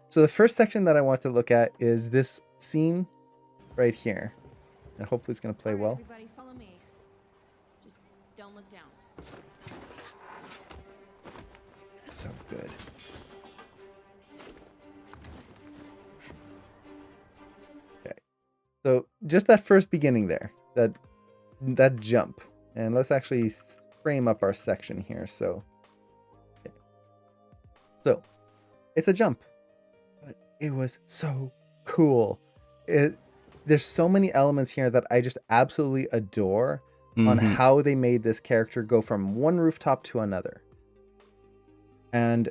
So the first section that I want to look at is this scene right here. And hopefully it's going to play well. Everybody follow me. Just don't look down. So good. Okay. So just that first beginning there, that jump. And let's actually frame up our section here. So it's a jump. But it was so cool. There's so many elements here that I just absolutely adore on how they made this character go from one rooftop to another. And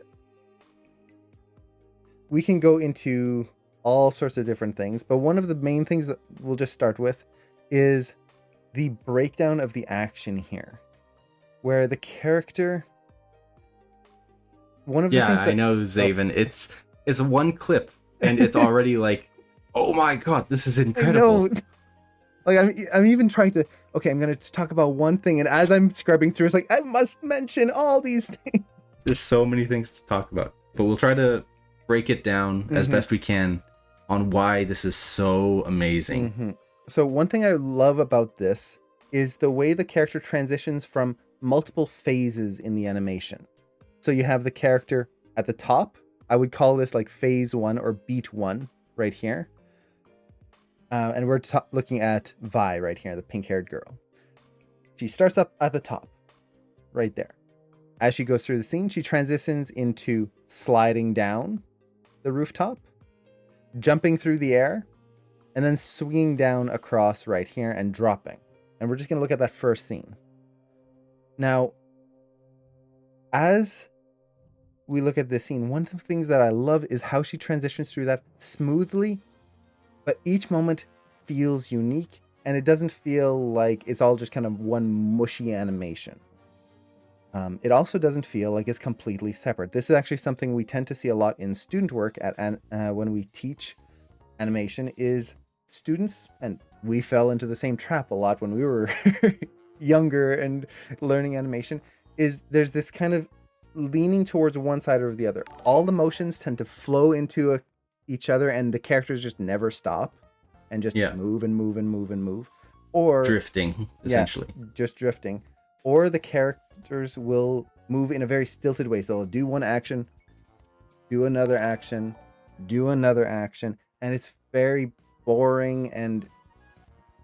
we can go into all sorts of different things, but one of the main things that we'll just start with is the breakdown of the action here, where the character... One of the things that... I know, Zaven. It's one clip, and it's already like, oh my god, this is incredible. I know. Like I'm even trying to... Okay, I'm going to talk about one thing, and as I'm scrubbing through, it's like, I must mention all these things. There's so many things to talk about, but we'll try to break it down as best we can on why this is so amazing. So one thing I love about this is the way the character transitions from multiple phases in the animation. So you have the character at the top. I would call this like phase 1 or beat 1 right here. And we're looking at Vi right here, the pink-haired girl. She starts up at the top, right there. As she goes through the scene, she transitions into sliding down the rooftop, jumping through the air, and then swinging down across right here and dropping. And we're just going to look at that first scene. Now, as we look at this scene, one of the things that I love is how she transitions through that smoothly, but each moment feels unique, and it doesn't feel like it's all just kind of one mushy animation. It also doesn't feel like it's completely separate. This is actually something we tend to see a lot in student work at when we teach animation, is students, and we fell into the same trap a lot when we were younger and learning animation, is there's this kind of leaning towards one side or the other. All the motions tend to flow into each other, and the characters just never stop and just move and move and move and move. Or drifting, essentially. Yeah, just drifting. Or the characters will move in a very stilted way. So they'll do one action, do another action, do another action, and it's very boring and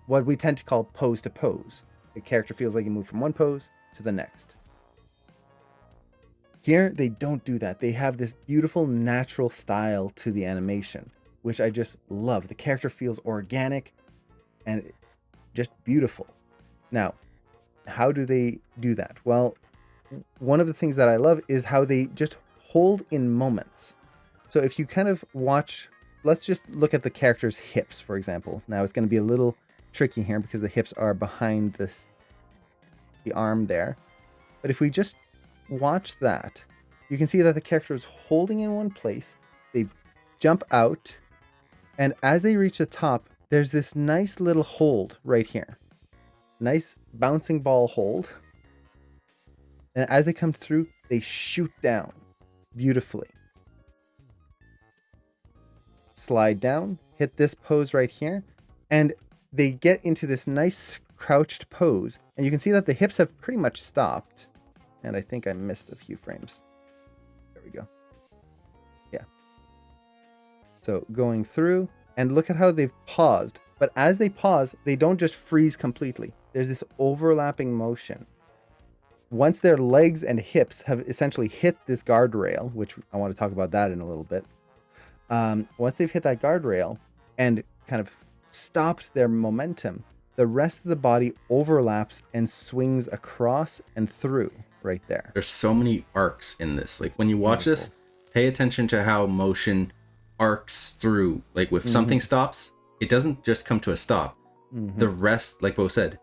what we tend to call pose to pose. The character feels like you move from one pose to the next. Here, they don't do that. They have this beautiful natural style to the animation, which I just love. The character feels organic and just beautiful. Now, how do they do that? Well, one of the things that I love is how they just hold in moments. So if you kind of watch, let's just look at the character's hips, for example. Now it's going to be a little tricky here because the hips are behind the arm there. But if we just watch that, you can see that the character is holding in one place. They jump out, and as they reach the top, there's this nice little hold right here. Nice bouncing ball hold. And as they come through, they shoot down beautifully. Slide down, hit this pose right here, and they get into this nice crouched pose. And you can see that the hips have pretty much stopped. And I think I missed a few frames. There we go. Yeah. So going through, and look at how they've paused. But as they pause, they don't just freeze completely. There's this overlapping motion. Once their legs and hips have essentially hit this guardrail, which I want to talk about that in a little bit. Once they've hit that guardrail and kind of stopped their momentum, the rest of the body overlaps and swings across and through right there. There's so many arcs in this. Like when you watch this, pay attention to how motion arcs through. Like if something stops, it doesn't just come to a stop. The rest, like Bo said,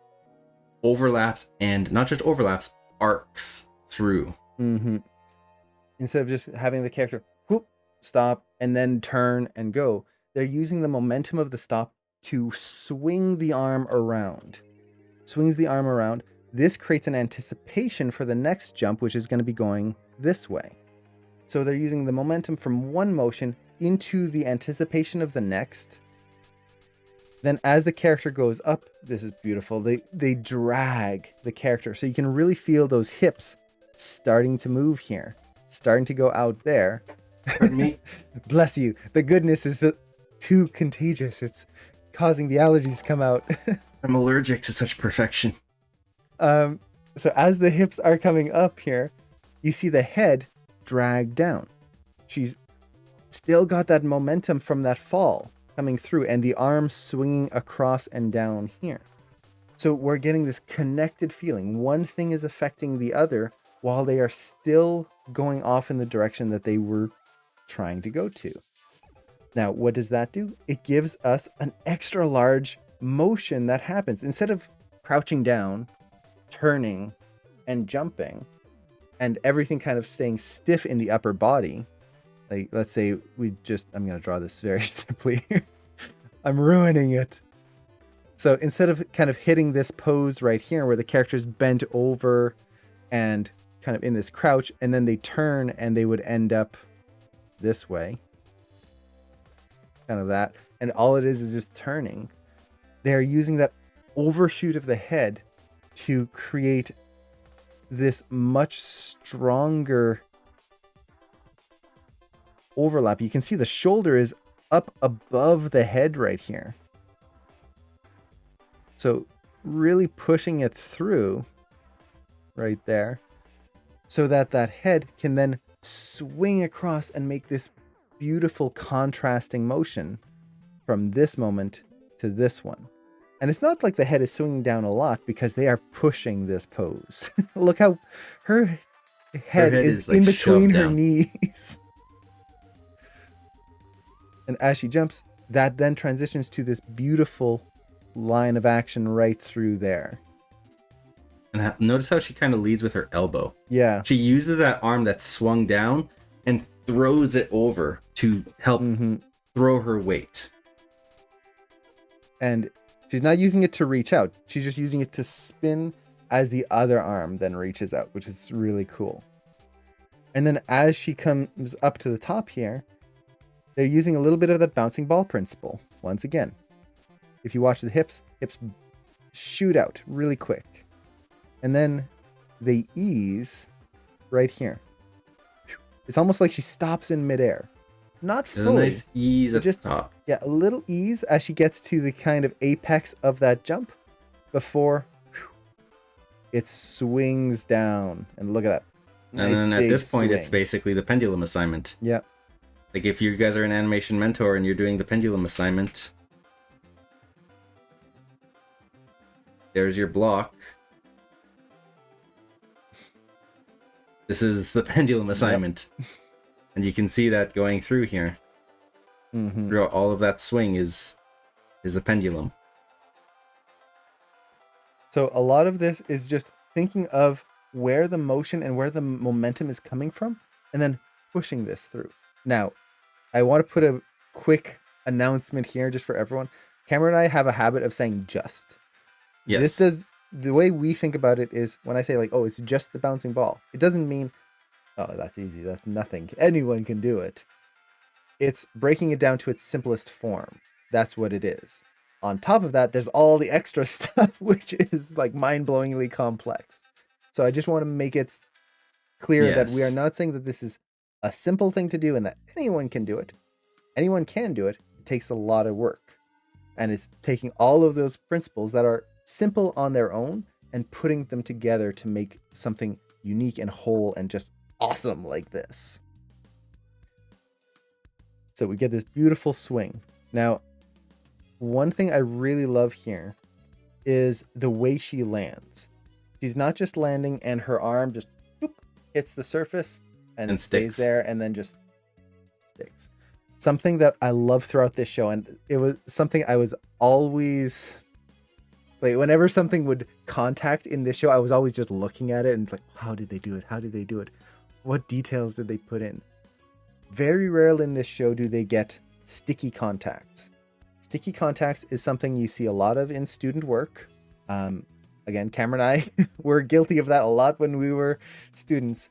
overlaps, and not just overlaps, arcs through. Instead of just having the character whoop, stop, and then turn and go, they're using the momentum of the stop to swing the arm around. Swings the arm around. This creates an anticipation for the next jump, which is going to be going this way. So they're using the momentum from one motion into the anticipation of the next. Then as the character goes up, this is beautiful. They drag the character. So you can really feel those hips starting to move here, starting to go out there. Pardon me? Bless you. The goodness is too contagious. It's causing the allergies to come out. I'm allergic to such perfection. So as the hips are coming up here, you see the head drag down. She's still got that momentum from that fall coming through, and the arms swinging across and down here. So we're getting this connected feeling. One thing is affecting the other while they are still going off in the direction that they were trying to go to. Now, what does that do? It gives us an extra large motion that happens. Instead of crouching down, turning, and jumping, and everything kind of staying stiff in the upper body, like, let's say I'm going to draw this very simply here. I'm ruining it. So instead of kind of hitting this pose right here where the character's bent over and kind of in this crouch, and then they turn and they would end up this way. Kind of that. And all it is just turning. They're using that overshoot of the head to create this much stronger overlap. You can see the shoulder is up above the head right here. So really pushing it through right there so that that head can then swing across and make this beautiful contrasting motion from this moment to this one. And it's not like the head is swinging down a lot because they are pushing this pose. Look how her head is like in between her down. knees. And as she jumps, that then transitions to this beautiful line of action right through there. And notice how she kind of leads with her elbow. Yeah. She uses that arm that's swung down and throws it over to help throw her weight. And she's not using it to reach out. She's just using it to spin as the other arm then reaches out, which is really cool. And then as she comes up to the top here, they're using a little bit of that bouncing ball principle. Once again, if you watch the hips shoot out really quick. And then they ease right here. It's almost like she stops in midair. Not fully. There's a nice ease at the top. Yeah, a little ease as she gets to the kind of apex of that jump before it swings down. And look at that. And then at this point, it's basically the pendulum assignment. Yeah. Like if you guys are an animation mentor and you're doing the pendulum assignment, there's your block. This is the pendulum assignment. Yep. And you can see that going through here. Throughout all of that swing is the pendulum. So a lot of this is just thinking of where the motion and where the momentum is coming from and then pushing this through. Now, I want to put a quick announcement here just for everyone. Cameron and I have a habit of saying just. Yes. The way we think about it is when I say like, oh, it's just the bouncing ball. It doesn't mean, oh, that's easy. That's nothing. Anyone can do it. It's breaking it down to its simplest form. That's what it is. On top of that, there's all the extra stuff, which is like mind-blowingly complex. So I just want to make it clear that we are not saying that this is a simple thing to do and that anyone can do it. Anyone can do it. It takes a lot of work. And it's taking all of those principles that are simple on their own and putting them together to make something unique and whole and just awesome like this. So we get this beautiful swing. Now, one thing I really love here is the way she lands. She's not just landing and her arm just hits the surface and stays there and then just sticks. Something that I love throughout this show, and it was something I was always like, whenever something would contact in this show, I was always just looking at it and like, how did they do it? How did they do it? What details did they put in? Very rarely in this show do they get sticky contacts. Sticky contacts is something you see a lot of in student work. Again, Cameron and I were guilty of that a lot when we were students.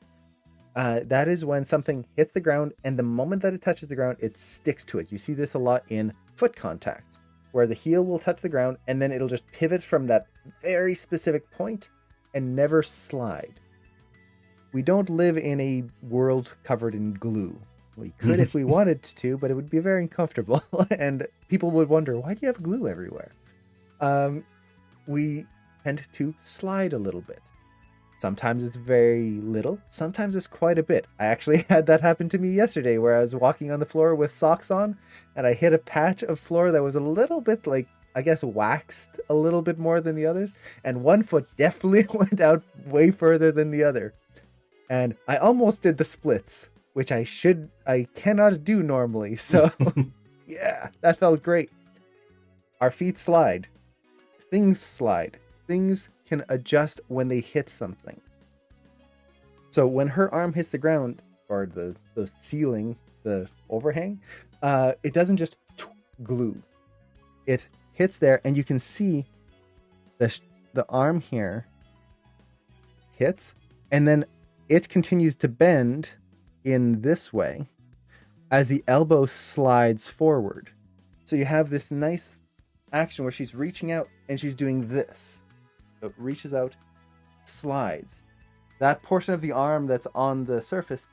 That is when something hits the ground, and the moment that it touches the ground, it sticks to it. You see this a lot in foot contacts, where the heel will touch the ground, and then it'll just pivot from that very specific point and never slide. We don't live in a world covered in glue. We could if we wanted to, but it would be very uncomfortable, and people would wonder, why do you have glue everywhere? We tend to slide a little bit. Sometimes it's very little, sometimes it's quite a bit. I actually had that happen to me yesterday, where I was walking on the floor with socks on, and I hit a patch of floor that was a little bit, like, I guess, waxed a little bit more than the others, and one foot definitely went out way further than the other. And I almost did the splits, which I cannot do normally, so yeah, that felt great. Our feet slide. Things slide. Things can adjust when they hit something. So when her arm hits the ground, or the ceiling, the overhang, it doesn't just glue. It hits there, and you can see the arm here hits, and then it continues to bend in this way as the elbow slides forward. So you have this nice action where she's reaching out and she's doing this. So it reaches out, slides. That portion of the arm that's on the surface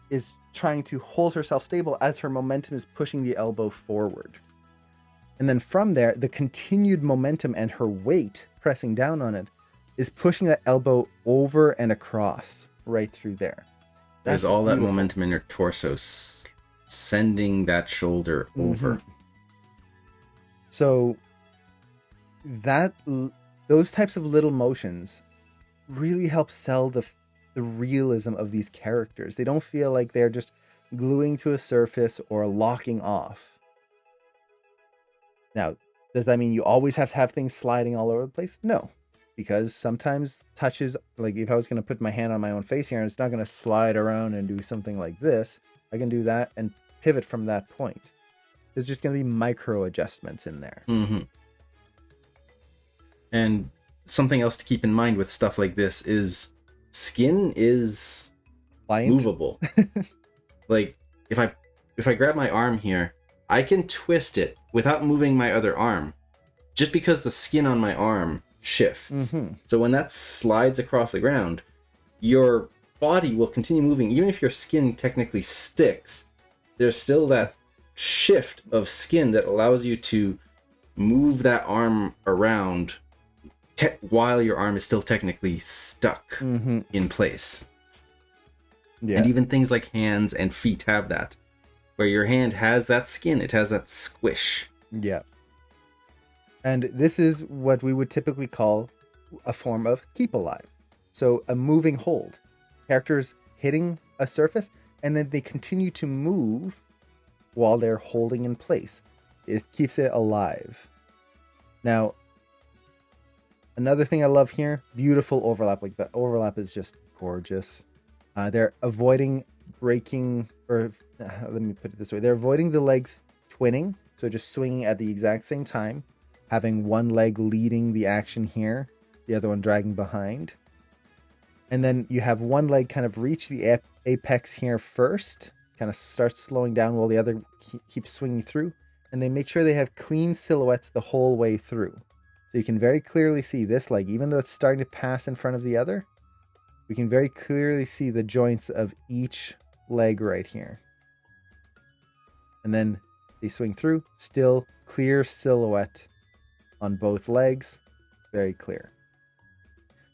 is trying to hold herself stable as her momentum is pushing the elbow forward. And then from there, the continued momentum and her weight pressing down on it is pushing that elbow over and across right through there. There's all beautiful. That momentum in your torso sending that shoulder over. So those types of little motions really help sell the realism of these characters. They don't feel like they're just gluing to a surface or locking off. Now, does that mean you always have to have things sliding all over the place? No, because sometimes touches, like if I was going to put my hand on my own face here and it's not going to slide around and do something like this, I can do that and pivot from that point. There's just going to be micro adjustments in there. Mm-hmm. And something else to keep in mind with stuff like this is skin is movable. Like if I grab my arm here, I can twist it without moving my other arm, just because the skin on my arm shifts. Mm-hmm. So when that slides across the ground, your body will continue moving. Even if your skin technically sticks, there's still that shift of skin that allows you to move that arm around while your arm is still technically stuck in place. Yeah. And even things like hands and feet have that, where your hand has that skin, it has that squish. Yeah. And this is what we would typically call a form of keep alive. So a moving hold. Characters hitting a surface, and then they continue to move while they're holding in place. It keeps it alive. Now, another thing I love here, beautiful overlap. Like the overlap is just gorgeous. They're avoiding breaking, or let me put it this way. They're avoiding the legs twinning. So just swinging at the exact same time, having one leg leading the action here, the other one dragging behind. And then you have one leg kind of reach the apex here first, kind of starts slowing down while the other keeps swinging through. And they make sure they have clean silhouettes the whole way through. So you can very clearly see this leg, even though it's starting to pass in front of the other, we can very clearly see the joints of each leg right here. And then they swing through, still clear silhouette on both legs, very clear.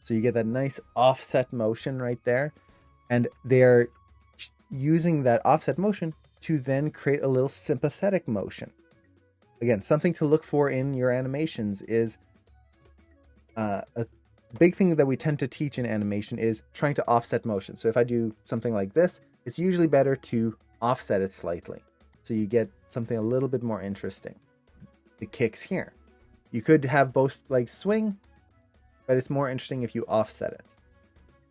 So you get that nice offset motion right there. And they're using that offset motion to then create a little sympathetic motion. Again, something to look for in your animations is a big thing that we tend to teach in animation is trying to offset motion. So if I do something like this, it's usually better to offset it slightly. So you get something a little bit more interesting. The kicks here. You could have both legs swing, but it's more interesting if you offset it.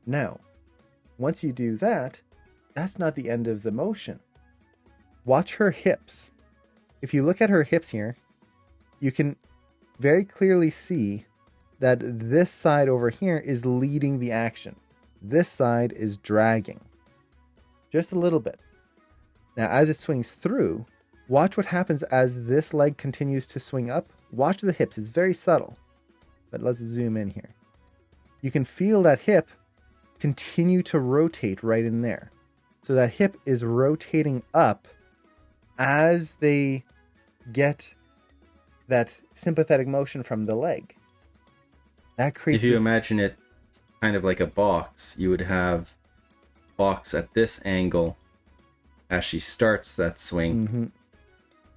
Now, once you do that, that's not the end of the motion. Watch her hips. If you look at her hips here, you can very clearly see that this side over here is leading the action. This side is dragging. just a little bit. Now, as it swings through, watch what happens as this leg continues to swing up. Watch the hips. It's very subtle. But let's zoom in here. You can feel that hip continue to rotate right in there. So that hip is rotating up as they get that sympathetic motion from the leg. That creates. If you imagine it kind of like a box, you would have box at this angle as she starts that swing, Mm-hmm.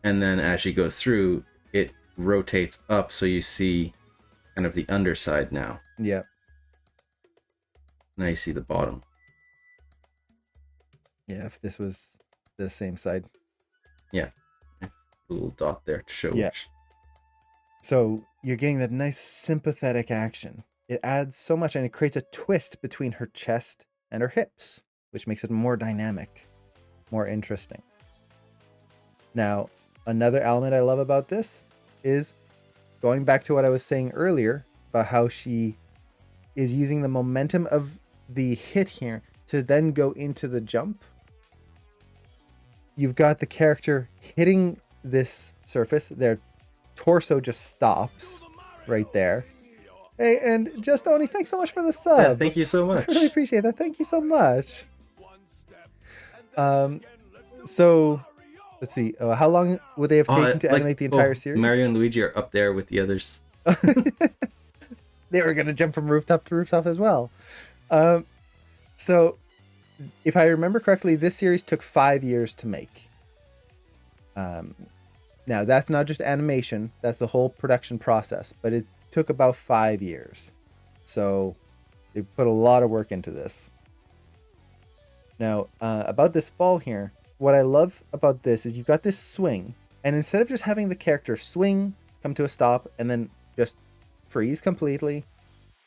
and then as she goes through, it rotates up, so you see kind of the underside now. Yeah. Now you see the bottom. Yeah, if this was the same side. Yeah. A little dot there to show Yeah. which. So you're getting that nice sympathetic action. It adds so much, and it creates a twist between her chest and her hips, which makes it more dynamic, more interesting. Now, another element I love about this is going back to what I was saying earlier about how she is using the momentum of the hit here to then go into the jump. You've got the character hitting this surface. Their torso just stops right there. Hey, and Just Oni, thanks so much for the sub. Yeah, thank you so much. I really appreciate that. Thank you so much. So let's see. How long would they have taken to animate the entire series? Mario and Luigi are up there with the others. They were going to jump from rooftop to rooftop as well. So if I remember correctly, this series took 5 years to make. Now, that's not just animation. That's the whole production process. But it took about 5 years. So they put a lot of work into this. Now, about this fall here, what I love about this is you've got this swing. And instead of just having the character swing, come to a stop, and then just freeze completely,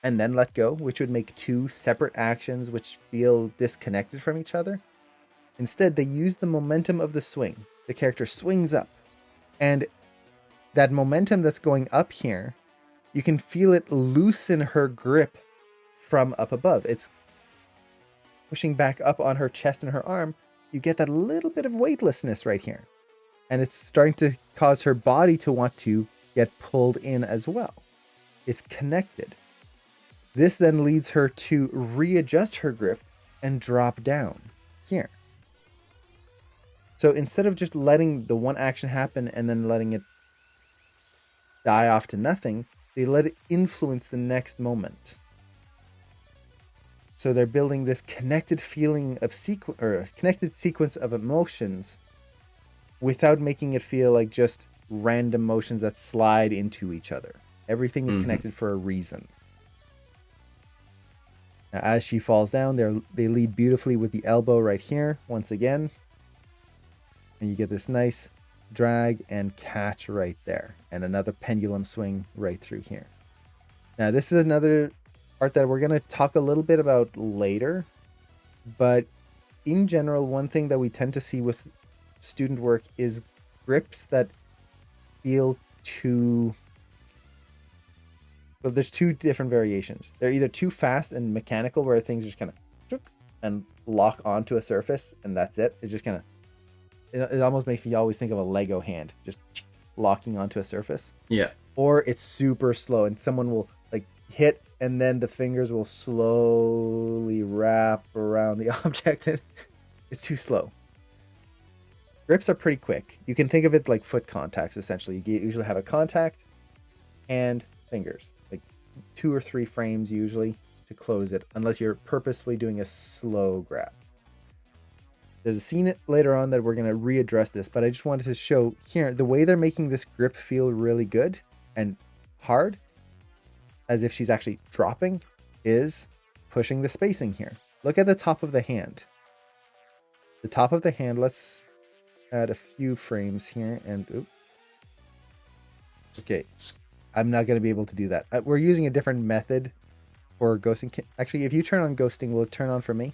and then let go, which would make two separate actions which feel disconnected from each other. Instead, they use the momentum of the swing. The character swings up. And that momentum that's going up here, you can feel it loosen her grip from up above. It's pushing back up on her chest and her arm. You get that little bit of weightlessness right here. And it's starting to cause her body to want to get pulled in as well. It's connected. This then leads her to readjust her grip and drop down here. So instead of just letting the one action happen and then letting it die off to nothing, they let it influence the next moment. So they're building this connected feeling of connected sequence of emotions without making it feel like just random motions that slide into each other. Everything is connected for a reason. Now, as she falls down, they lead beautifully with the elbow right here once again. And you get this nice drag and catch right there. And another pendulum swing right through here. Now, this is another part that we're going to talk a little bit about later. But in general, one thing that we tend to see with student work is grips that feel too... Well, there's two different variations. They're either too fast and mechanical, where things just kind of and lock onto a surface, and that's it. It's just kind of... It almost makes me always think of a Lego hand, just locking onto a surface. Yeah. Or it's super slow, and someone will like hit, and then the fingers will slowly wrap around the object. And it's too slow. Grips are pretty quick. You can think of it like foot contacts, essentially. You usually have a contact, hand, fingers. Like 2 or 3 frames usually to close it, unless you're purposefully doing a slow grab. There's a scene later on that we're going to readdress this, but I just wanted to show here the way they're making this grip feel really good and hard, as if she's actually dropping, is pushing the spacing here. Look at the top of the hand. The top of the hand, let's add a few frames here, and oops. Okay, I'm not going to be able to do that. We're using a different method for ghosting. Actually, if you turn on ghosting, will it turn on for me?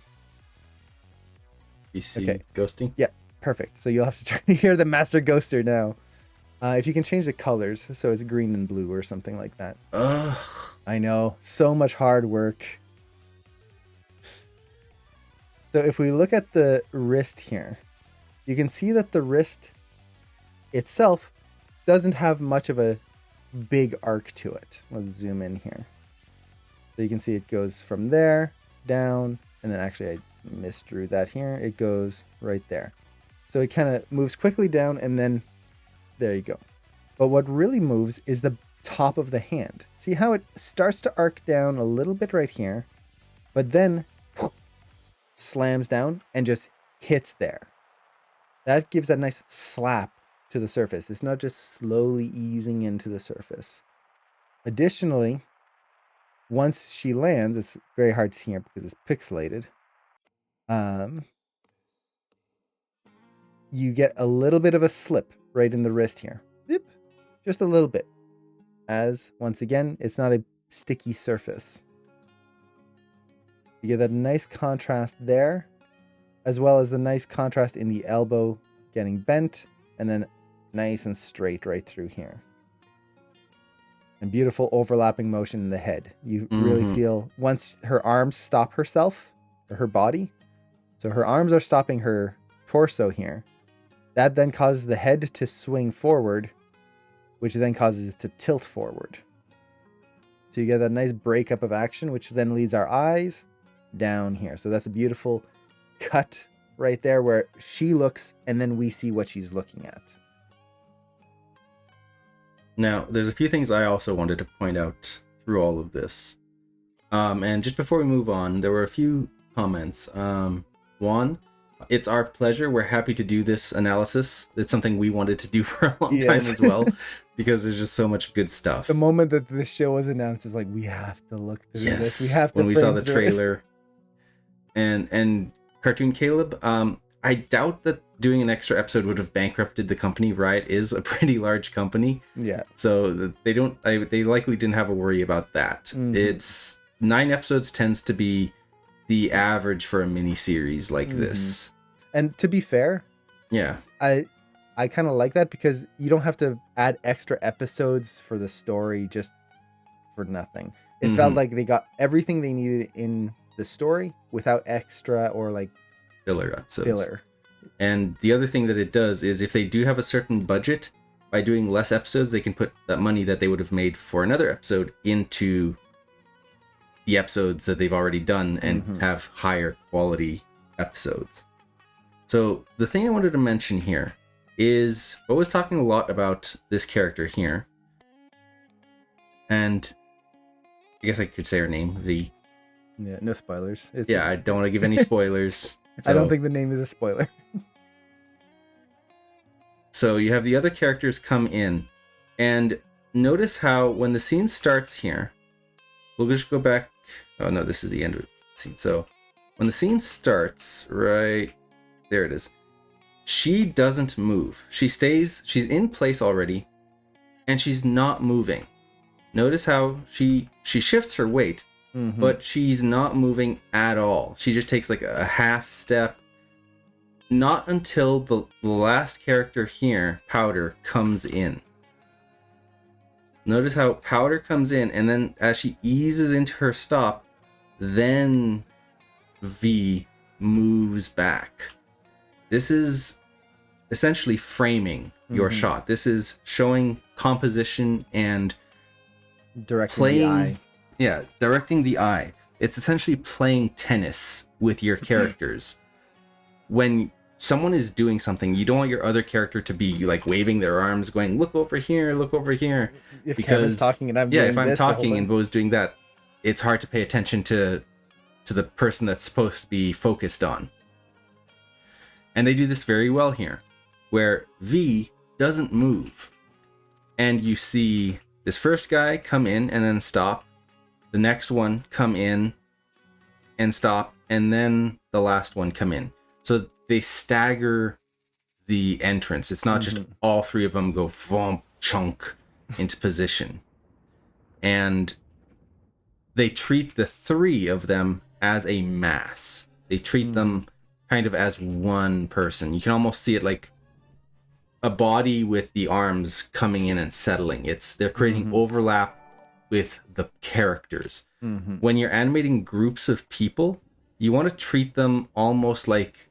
You see ghosting? Yeah, perfect. So you'll have to hear the master ghoster now. If you can change the colors so it's green and blue or something like that. I know, so much hard work. So if we look at the wrist here, you can see that the wrist itself doesn't have much of a big arc to it. Let's zoom in here. So you can see it goes from there down, and then actually I misdrew that here. It goes right there. So it kind of moves quickly down, and then there you go. But what really moves is the top of the hand. See how it starts to arc down a little bit right here, but then slams down and just hits there. That gives that nice slap to the surface. It's not just slowly easing into the surface. Additionally, once she lands, it's very hard to see here because it's pixelated. You get a little bit of a slip right in the wrist here. Yep, just a little bit. As, once again, it's not a sticky surface. You get that nice contrast there, as well as the nice contrast in the elbow getting bent, and then nice and straight right through here. And beautiful overlapping motion in the head. You really feel, once her arms stop herself, or her body, so her arms are stopping her torso here, that then causes the head to swing forward, which then causes it to tilt forward. So you get that nice breakup of action, which then leads our eyes down here. So that's a beautiful cut right there where she looks and then we see what she's looking at. Now, there's a few things I also wanted to point out through all of this. And just before we move on, there were a few comments. One, it's our pleasure. We're happy to do this analysis. It's something we wanted to do for a long time as well, because there's just so much good stuff. The moment that this show was announced, it's like, we have to look through this. We have to. When we saw the trailer, and Cartoon Caleb, I doubt that doing an extra episode would have bankrupted the company. Riot is a pretty large company. Yeah. So they likely didn't have a worry about that. It's 9 episodes tends to be the average for a mini series like this. And to be fair, yeah, I kind of like that because you don't have to add extra episodes for the story just for nothing. It felt like they got everything they needed in the story without extra or like filler episodes. And the other thing that it does is if they do have a certain budget, by doing less episodes, they can put that money that they would have made for another episode into the episodes that they've already done and have higher quality episodes. So the thing I wanted to mention here is Bo was talking a lot about this character here. And I guess I could say her name, V. Yeah, no spoilers. I don't want to give any spoilers. I don't think the name is a spoiler. So you have the other characters come in, and notice how when the scene starts here, we'll just go back. Oh no, this is the end of the scene. So when the scene starts, right there it is. She doesn't move. She's in place already, and she's not moving. Notice how she shifts her weight, but she's not moving at all. She just takes like a half step. Not until the last character here, Powder, comes in. Notice how Powder comes in, and then as she eases into her stop, then V moves back. This is essentially framing your shot. This is showing composition and directing the eye. Yeah, directing the eye. It's essentially playing tennis with your characters. When someone is doing something, you don't want your other character to be like waving their arms, going, "Look over here, look over here." If Kevin's talking and I'm doing if I'm talking and Bo's doing that, it's hard to pay attention to the person that's supposed to be focused on. And they do this very well here, where V doesn't move, and you see this first guy come in and then stop, the next one come in and stop, and then the last one come in. So they stagger the entrance. It's not just all three of them go vomp chunk into position. And they treat the three of them as a mass. They treat them kind of as one person. You can almost see it like a body with the arms coming in and settling. They're creating overlap with the characters. When you're animating groups of people, you want to treat them almost like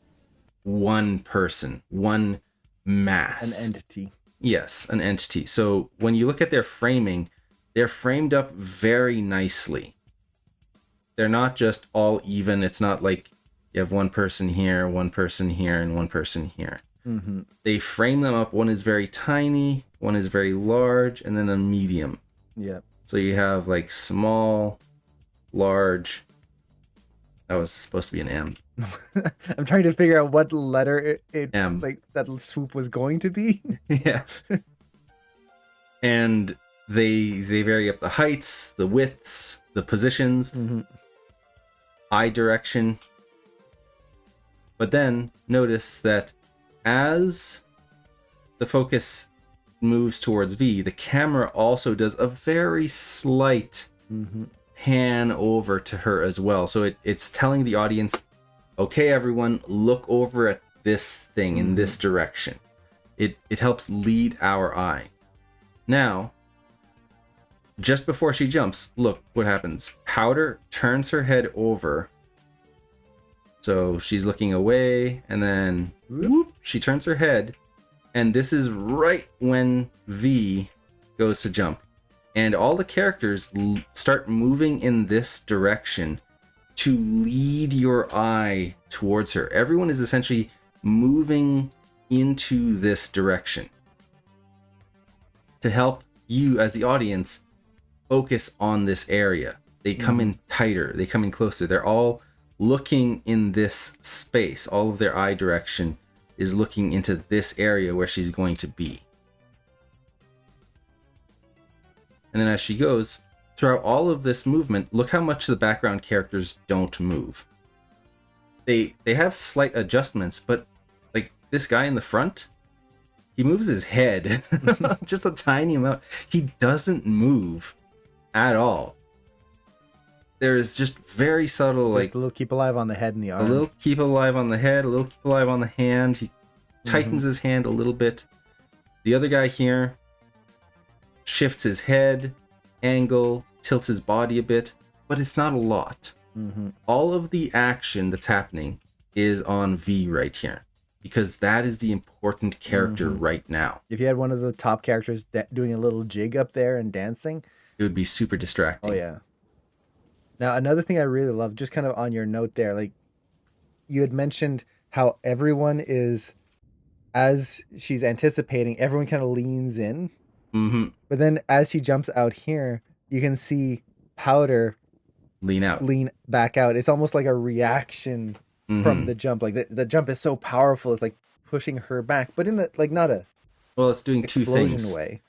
one person, one mass. An entity. Yes, an entity. So when you look at their framing, they're framed up very nicely. They're not just all even. It's not like you have one person here, and one person here. Mm-hmm. They frame them up. One is very tiny, one is very large, and then a medium. Yeah. So you have like small, large. That was supposed to be an M. I'm trying to figure out what letter it M. like that swoop was going to be. Yeah. And they vary up the heights, the widths, the positions, Mm-hmm. eye direction. But then notice that as the focus moves towards V, the camera also does a very slight Mm-hmm. pan over to her as well. So it's telling the audience, okay, everyone, look over at this thing in this direction. It helps lead our eye. Now, just before she jumps, look what happens. Powder turns her head over. So she's looking away, and then whoop, she turns her head. And this is right when V goes to jump. And all the characters start moving in this direction to lead your eye towards her. Everyone is essentially moving into this direction to help you as the audience focus on this area. They come in tighter, they come in closer. They're all looking in this space. All of their eye direction is looking into this area where she's going to be. And then as she goes, throughout all of this movement, look how much the background characters don't move. They have slight adjustments, but like this guy in the front, he moves his head just a tiny amount. He doesn't move at all. There is just very subtle, Just a little keep alive on the head and the arm. a little keep alive on the head, a little keep alive on the hand. He tightens his hand a little bit. The other guy here shifts his head, angle, tilts his body a bit, but it's not a lot. Mm-hmm. All of the action that's happening is on V right here, because that is the important character right now. If you had one of the top characters doing a little jig up there and dancing, It would be super distracting. oh yeah. Now another thing I really love, just kind of on your note there, like you had mentioned how everyone is, as she's anticipating, everyone kind of leans in. Mm-hmm. But then as she jumps out here, you can see Powder Lean out. lean back out. It's almost like a reaction from the jump. Like the jump is so powerful. It's like pushing her back, but in a, like not a Well, it's doing two explosion things. way.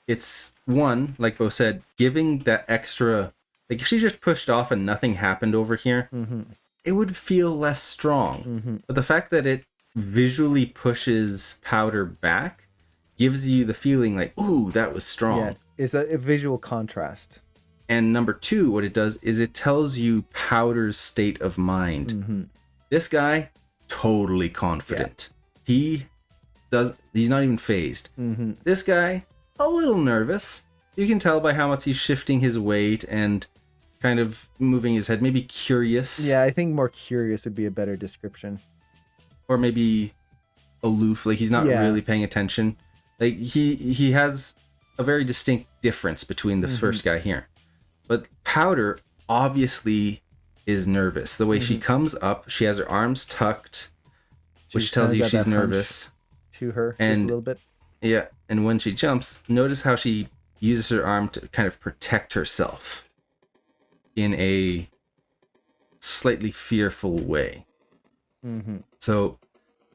It's one, like Bo said, giving that extra. Like if she just pushed off and nothing happened over here, it would feel less strong. But the fact that it visually pushes Powder back gives you the feeling like, ooh, that was strong. Yeah, it's a visual contrast. And number two, what it does is it tells you Powder's state of mind. This guy, totally confident. He's not even phased. This guy, a little nervous. You can tell by how much he's shifting his weight and kind of moving his head. Maybe curious. Yeah, I think more curious would be a better description. Or maybe aloof, like he's not really paying attention. Like he has a very distinct difference between the first guy here. But Powder obviously is nervous. The way she comes up, she has her arms tucked, which She's tells kinda you got she's that hunch nervous. To her, just a And- little bit. Yeah, and when she jumps, notice how she uses her arm to kind of protect herself in a slightly fearful way. So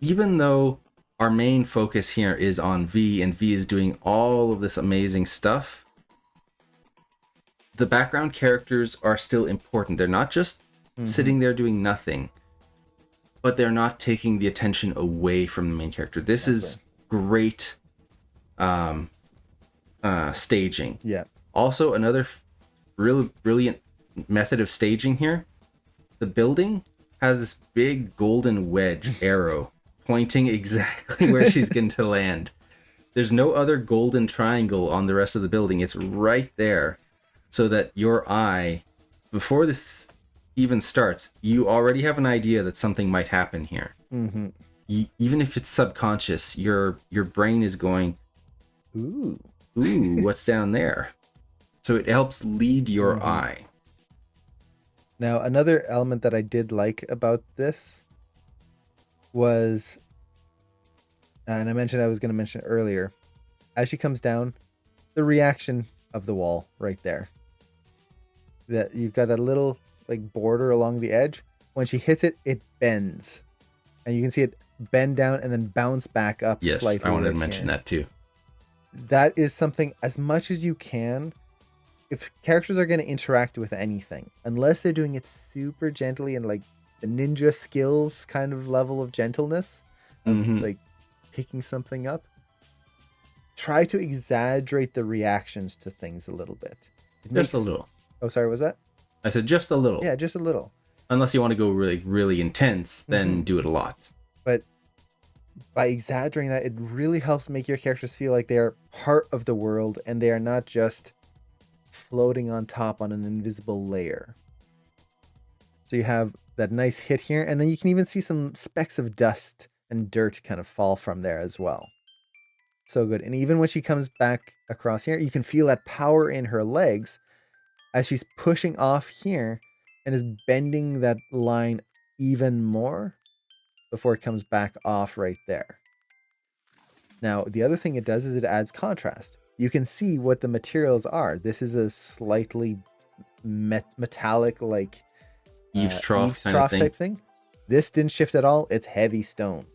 even though our main focus here is on V and V is doing all of this amazing stuff, the background characters are still important. They're not just sitting there doing nothing, but they're not taking the attention away from the main character. This is great staging. Yeah. Also, another really brilliant method of staging here. The building has this big golden wedge arrow pointing exactly where she's going to land. There's no other golden triangle on the rest of the building. It's right there so that your eye, before this even starts, you already have an idea that something might happen here. Mm-hmm. Even if it's subconscious, your brain is going, Ooh. what's down there? So it helps lead your eye. Now, another element that I did like about this was, and I mentioned I was going to mention it earlier, as she comes down, the reaction of the wall right there. That you've got that little like border along the edge. When she hits it, it bends, and you can see it bend down and then bounce back up. Yes, slightly I wanted right to mention here. that too. That is something, as much as you can, if characters are going to interact with anything, unless they're doing it super gently and like the ninja skills kind of level of gentleness, of like picking something up, try to exaggerate the reactions to things a little bit. Just a little. Oh, sorry, was that? I said just a little. Yeah, just a little. Unless you want to go really, really intense, then do it a lot. But by exaggerating that, it really helps make your characters feel like they're part of the world and they are not just floating on top on an invisible layer. So you have that nice hit here, and then you can even see some specks of dust and dirt kind of fall from there as well. So good. And even when she comes back across here, you can feel that power in her legs as she's pushing off here and is bending that line even more before it comes back off right there. Now, the other thing it does is it adds contrast. You can see what the materials are. This is a slightly metallic, like Eaves trough kind of type thing. This didn't shift at all. It's heavy stone.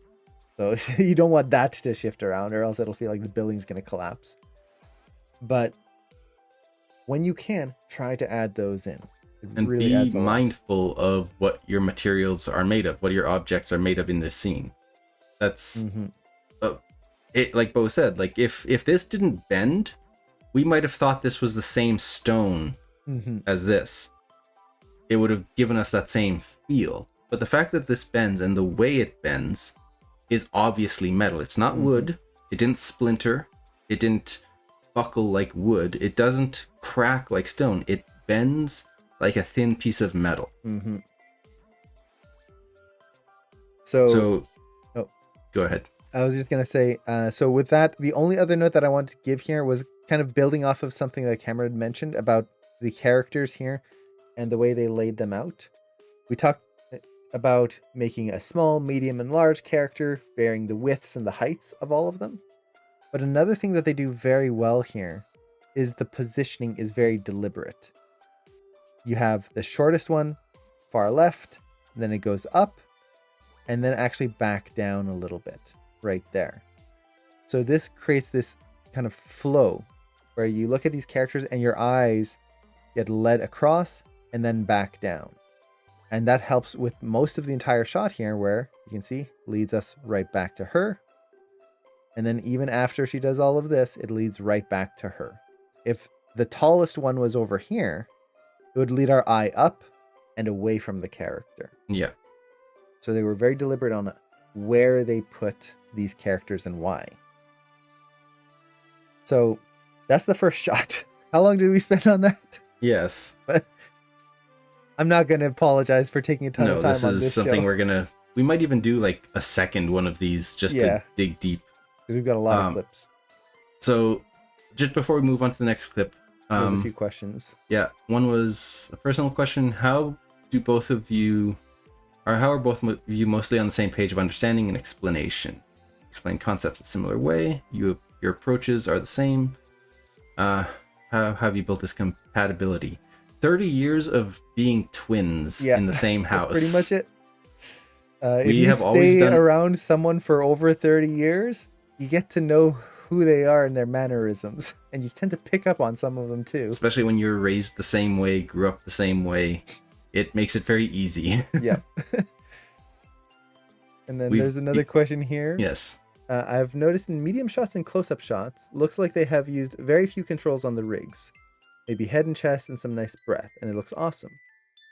So you don't want that to shift around, or else it'll feel like the building's going to collapse. But when you can, try to add those in. And really be mindful of what your materials are made of, what your objects are made of in this scene. That's it. Like Bo said, like if this didn't bend, we might have thought this was the same stone as this. It would have given us that same feel. But the fact that this bends and the way it bends is obviously metal. It's not wood. It didn't splinter. It didn't buckle like wood. It doesn't crack like stone. It bends like a thin piece of metal. So go ahead. I was just going to say, so with that, the only other note that I wanted to give here was kind of building off of something that Cameron had mentioned about the characters here and the way they laid them out. We talked about making a small, medium, and large character, varying the widths and the heights of all of them. But another thing that they do very well here is the positioning is very deliberate. You have the shortest one, far left, then it goes up, and then actually back down a little bit, right there. So this creates this kind of flow where you look at these characters and your eyes get led across and then back down. And that helps with most of the entire shot here, where you can see leads us right back to her. And then even after she does all of this, it leads right back to her. If the tallest one was over here, it would lead our eye up and away from the character. Yeah. So they were very deliberate on where they put these characters and why. So that's the first shot. How long did we spend on that? Yes. But I'm not going to apologize for taking a ton of time on this show. This is something we might even do like a second one of these just to dig deep. Because we've got a lot of clips. So just before we move on to the next clip. There's a few questions. Yeah. One was a personal question. How are both of you mostly on the same page of understanding and explanation? Explain concepts a similar way. Your approaches are the same. How have you built this compatibility? 30 years of being twins in the same house. That's pretty much it. If you stay around someone for over 30 years, you get to know who they are and their mannerisms. And you tend to pick up on some of them too. Especially when you're raised the same way, grew up the same way. It makes it very easy. Yeah. And then there's another question here. Yes. I've noticed in medium shots and close-up shots, looks like they have used very few controls on the rigs. Maybe head and chest and some nice breath, and it looks awesome.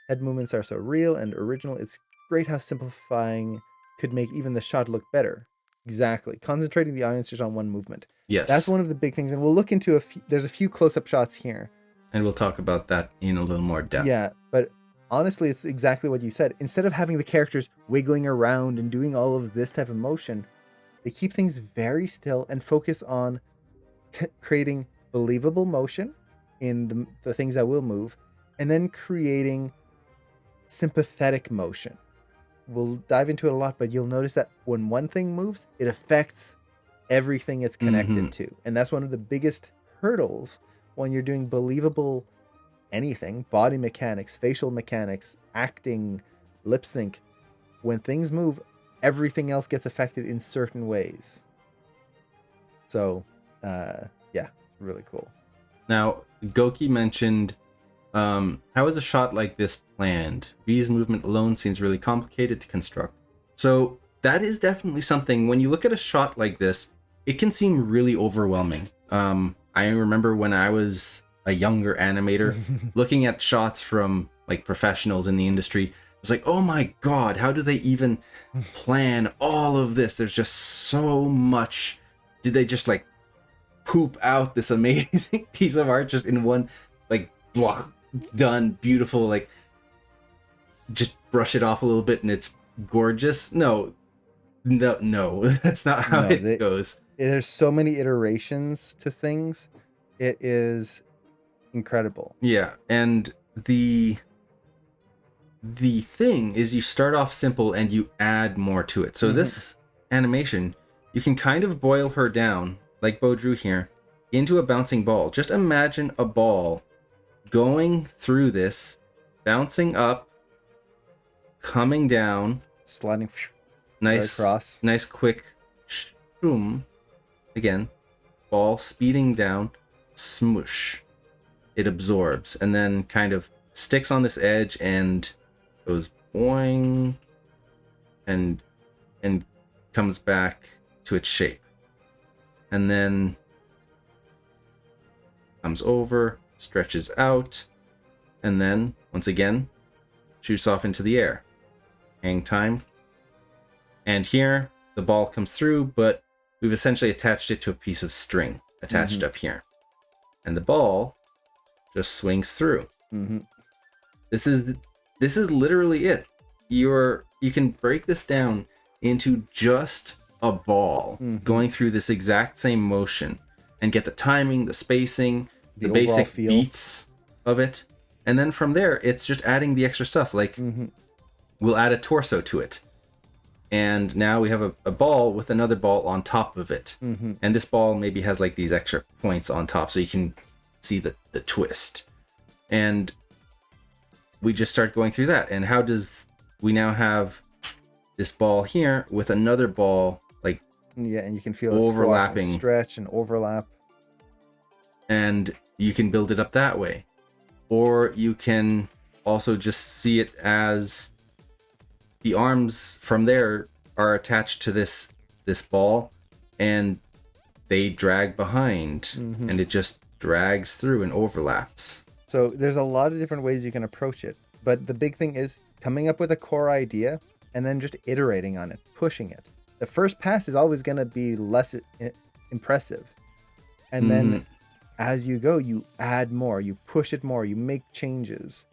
Head movements are so real and original. It's great how simplifying could make even the shot look better. Exactly. Concentrating the audience just on one movement. Yes. That's one of the big things. And we'll look into there's a few close-up shots here. And we'll talk about that in a little more depth. Yeah, but honestly, it's exactly what you said. Instead of having the characters wiggling around and doing all of this type of motion, they keep things very still and focus on creating believable motion in the things that will move, and then creating sympathetic motion. We'll dive into it a lot, but you'll notice that when one thing moves, it affects everything it's connected to. And that's one of the biggest hurdles when you're doing believable anything, body mechanics, facial mechanics, acting, lip sync. When things move, everything else gets affected in certain ways. So, yeah, it's really cool. Now, Goki mentioned, how is a shot like this planned? V's movement alone seems really complicated to construct. So that is definitely something, when you look at a shot like this, it can seem really overwhelming. I remember when I was a younger animator, looking at shots from like professionals in the industry, it was like, oh my God, how do they even plan all of this? There's just so much. Did they just like poop out this amazing piece of art just in one, like, blah, done, beautiful, like, just brush it off a little bit and it's gorgeous? No, that's not how it goes. There's so many iterations to things. It is incredible. Yeah, and the thing is, you start off simple and you add more to it. So this animation, you can kind of boil her down, like Bo drew here, into a bouncing ball. Just imagine a ball going through this, bouncing up, coming down, sliding, nice across, nice quick, boom. Again, ball speeding down, smoosh. It absorbs and then kind of sticks on this edge and goes boing and comes back to its shape. And then comes over, stretches out, and then once again shoots off into the air. Hang time. And here the ball comes through, but we've essentially attached it to a piece of string attached up here. And the ball just swings through. This is literally it. You can break this down into just a ball going through this exact same motion and get the timing, the spacing, the basic feel. beats of it. And then from there, it's just adding the extra stuff. Like, we'll add a torso to it. And now we have a ball with another ball on top of it. And this ball maybe has like these extra points on top so you can see the twist. And we just start going through that. And how does we now have this ball here with another ball, like, yeah, and you can feel overlapping, stretch and overlap. And you can build it up that way. Or you can also just see it as the arms from there are attached to this ball and they drag behind and it just drags through and overlaps. So there's a lot of different ways you can approach it. But the big thing is coming up with a core idea and then just iterating on it, pushing it. The first pass is always going to be less impressive. And then as you go, you add more, you push it more, you make changes.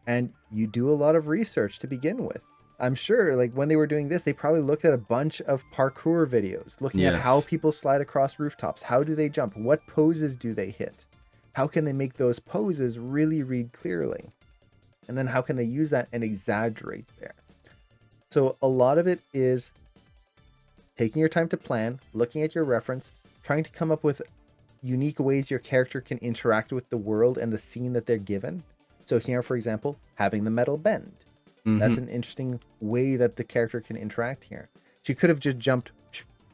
And you do a lot of research to begin with. I'm sure, like, when they were doing this, they probably looked at a bunch of parkour videos, looking at how people slide across rooftops. How do they jump? What poses do they hit? How can they make those poses really read clearly? And then how can they use that and exaggerate there? So a lot of it is taking your time to plan, looking at your reference, trying to come up with unique ways your character can interact with the world and the scene that they're given. So here, for example, having the metal bend. That's an interesting way that the character can interact here. She could have just jumped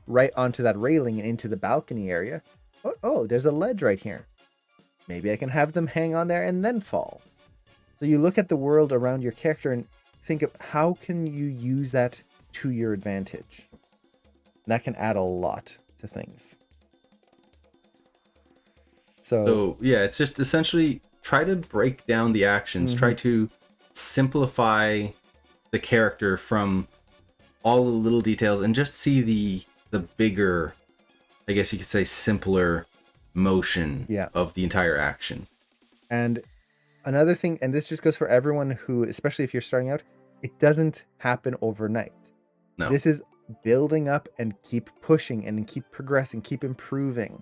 right onto that railing and into the balcony area. Oh, there's a ledge right here. Maybe I can have them hang on there and then fall. So you look at the world around your character and think of how can you use that to your advantage. That can add a lot to things. So yeah, it's just essentially try to break down the actions, try to simplify the character from all the little details and just see the bigger, I guess you could say, simpler motion of the entire action. And another thing, and this just goes for everyone who, especially if you're starting out, it doesn't happen overnight. No. This is building up and keep pushing and keep progressing, keep improving.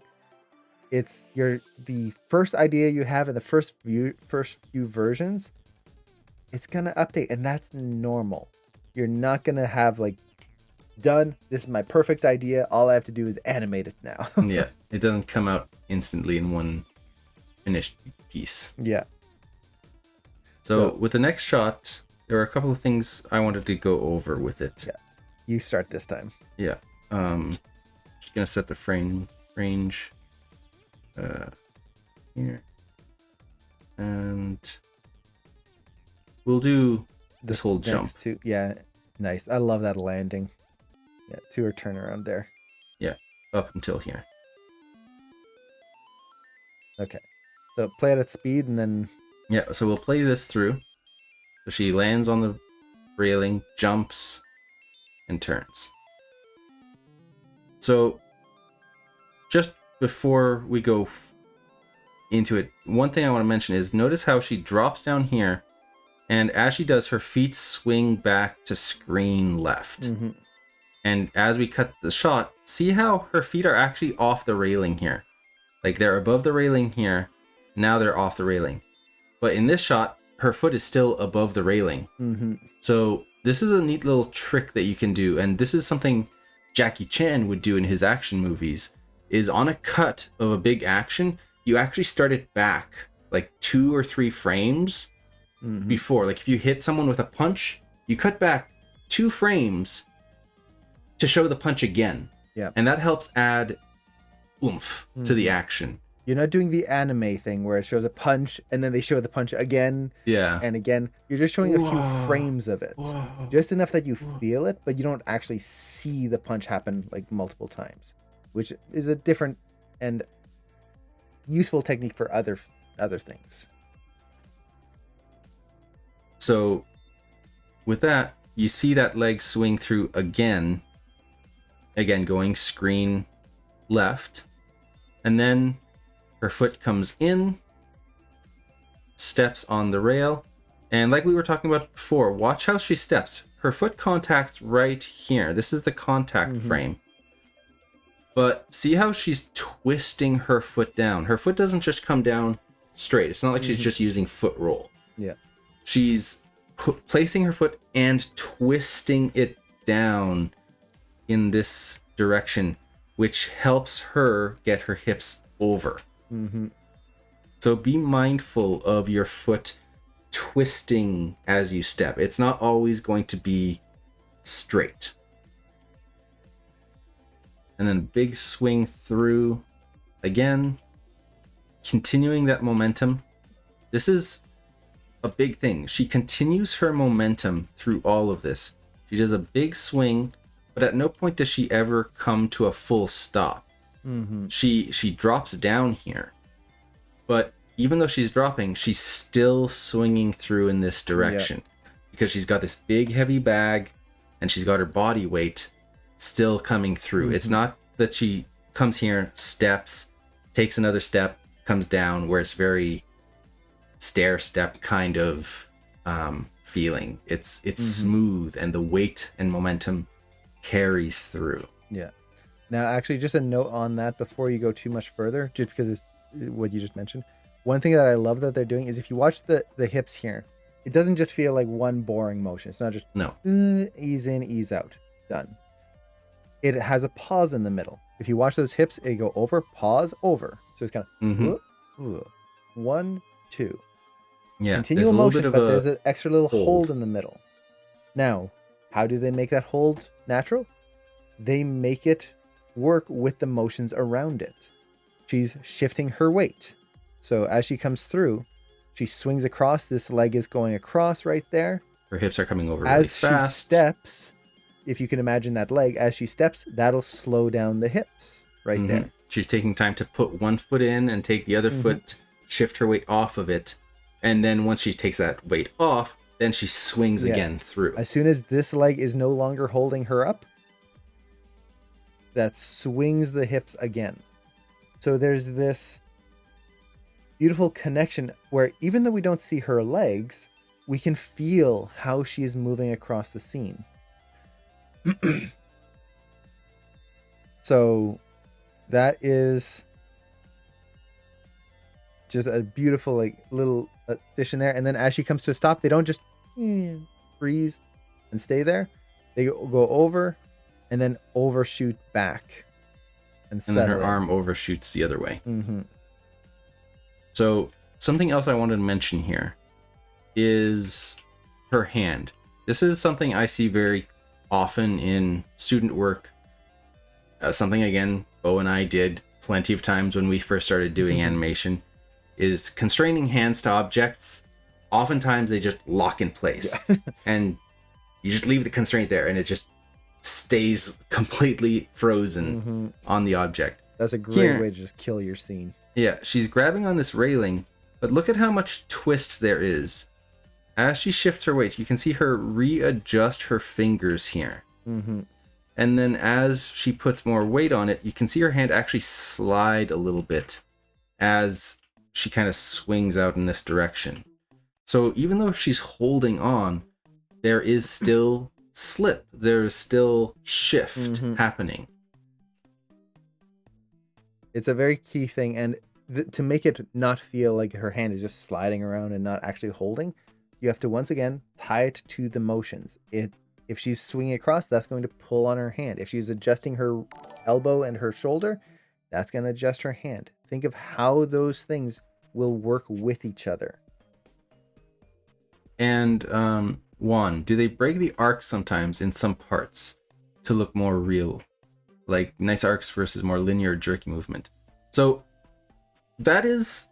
It's the first idea you have in the first few versions, it's gonna update, and that's normal. You're not gonna have like, done, this is my perfect idea, all I have to do is animate it now. Yeah, it doesn't come out instantly in one finished piece. Yeah. So with the next shot, there are a couple of things I wanted to go over with it. Yeah. You start this time. Yeah. Just gonna set the frame range here. And we'll do this whole jump. Yeah, nice. I love that landing. Yeah, 2 or turnaround there. Yeah, up until here. Okay. So play it at speed and then... Yeah, so we'll play this through. So she lands on the railing, jumps, and turns. So just before we go into it, one thing I want to mention is notice how she drops down here, and as she does, her feet swing back to screen left. Mm-hmm. And as we cut the shot, see how her feet are actually off the railing here. Like they're above the railing here, now they're off the railing. But in this shot, her foot is still above the railing. Mm-hmm. So this is a neat little trick that you can do, and this is something Jackie Chan would do in his action movies, is on a cut of a big action, you actually start it back like 2 or 3 frames before. Like if you hit someone with a punch, you cut back 2 frames to show the punch again. Yeah. And that helps add oomph to the action. You're not doing the anime thing where it shows a punch and then they show the punch again and again. You're just showing a few frames of it. Just enough that you feel it, but you don't actually see the punch happen like multiple times, which is a different and useful technique for other things. So with that, you see that leg swing through again going screen left, and then her foot comes in, steps on the rail, and like we were talking about before, watch how she steps. Her foot contacts right here. This is the contact frame. But see how she's twisting her foot down. Her foot doesn't just come down straight. It's not like she's just using foot roll. Yeah. She's placing her foot and twisting it down in this direction, which helps her get her hips over. So be mindful of your foot twisting as you step. It's not always going to be straight. And then big swing through again, continuing that momentum. This is a big thing. She continues her momentum through all of this. She does a big swing, but at no point does she ever come to a full stop. She drops down here, but even though she's dropping, she's still swinging through in this direction because she's got this big heavy bag and she's got her body weight still coming through. It's not that she comes here, steps, takes another step, comes down, where it's very stair step kind of feeling. It's smooth, and the weight and momentum carries through. Yeah. Now, actually, just a note on that before you go too much further, just because it's what you just mentioned. One thing that I love that they're doing is if you watch the hips here, it doesn't just feel like one boring motion. It's not just ease in, ease out, done. It has a pause in the middle. If you watch those hips, it go over, pause, over. So it's kind of 1, 2. Yeah, continual motion, but there's an extra little hold in the middle. Now, how do they make that hold natural? They make it work with the motions around it. She's shifting her weight. So as she comes through, she swings across. This leg is going across right there. Her hips are coming over really fast. As she steps, if you can imagine that leg, as she steps, that'll slow down the hips right there. She's taking time to put one foot in and take the other foot, shift her weight off of it. And then once she takes that weight off, then she swings again through. As soon as this leg is no longer holding her up, that swings the hips again. So there's this beautiful connection where even though we don't see her legs, we can feel how she is moving across the scene. So that is just a beautiful like little addition there. And then as she comes to a stop, they don't just freeze and stay there. They go over and then overshoot back and then her settle in. arm overshoots the other way. Mm-hmm. So something else I wanted to mention here is her hand. This is something I see very often in student work. Something, again, Bo and I did plenty of times when we first started doing animation, is constraining hands to objects. Oftentimes they just lock in place. Yeah. And you just leave the constraint there and it just stays completely frozen on the object. That's a great way to just kill your scene. Yeah, she's grabbing on this railing, but look at how much twist there is. As she shifts her weight, you can see her readjust her fingers here. And then as she puts more weight on it, you can see her hand actually slide a little bit as she kind of swings out in this direction. So even though she's holding on, there is still slip. There is still shift happening. It's a very key thing. And to make it not feel like her hand is just sliding around and not actually holding, you have to once again tie it to the motions. If she's swinging across, that's going to pull on her hand. If she's adjusting her elbow and her shoulder, that's going to adjust her hand. Think of how those things will work with each other. And Juan, do they break the arc sometimes in some parts to look more real? Like nice arcs versus more linear jerky movement. So that is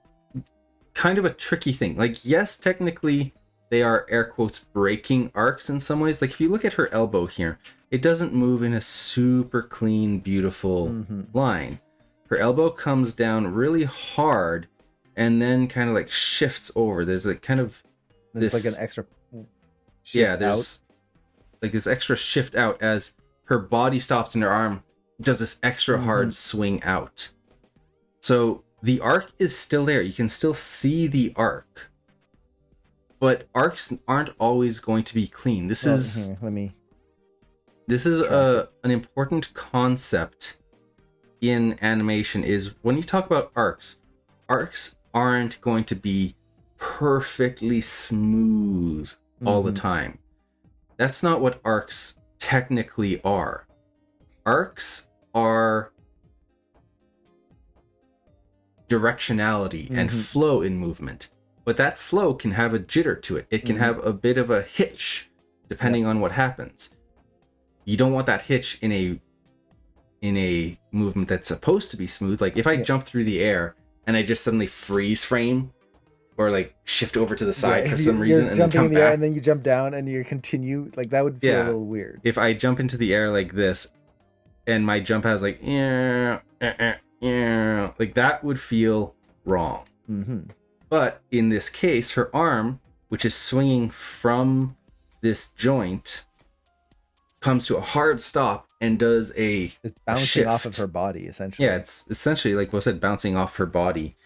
kind of a tricky thing. Like, yes, technically they are air quotes breaking arcs in some ways. Like if you look at her elbow here, it doesn't move in a super clean, beautiful line. Her elbow comes down really hard and then kind of like shifts over. There's like kind of this, like an extra shift there's like this extra shift out as her body stops and her arm does this extra hard swing out. So the arc is still there. You can still see the arc. But arcs aren't always going to be clean. This is an important concept in animation is when you talk about arcs aren't going to be perfectly smooth all the time. That's not what arcs technically are. Arcs are directionality and flow in movement. But that flow can have a jitter to it. It can have a bit of a hitch, depending on what happens. You don't want that hitch in a movement that's supposed to be smooth. Like if I jump through the air and I just suddenly freeze frame, or like shift over to the side for some reason, and then come in the back, air and then you jump down and you continue, like that would feel a little weird. If I jump into the air like this, and my jump has like like that would feel wrong. But in this case, her arm, which is swinging from this joint, comes to a hard stop and does it's bouncing shift off of her body, essentially. Yeah, it's essentially, like Bo said, bouncing off her body.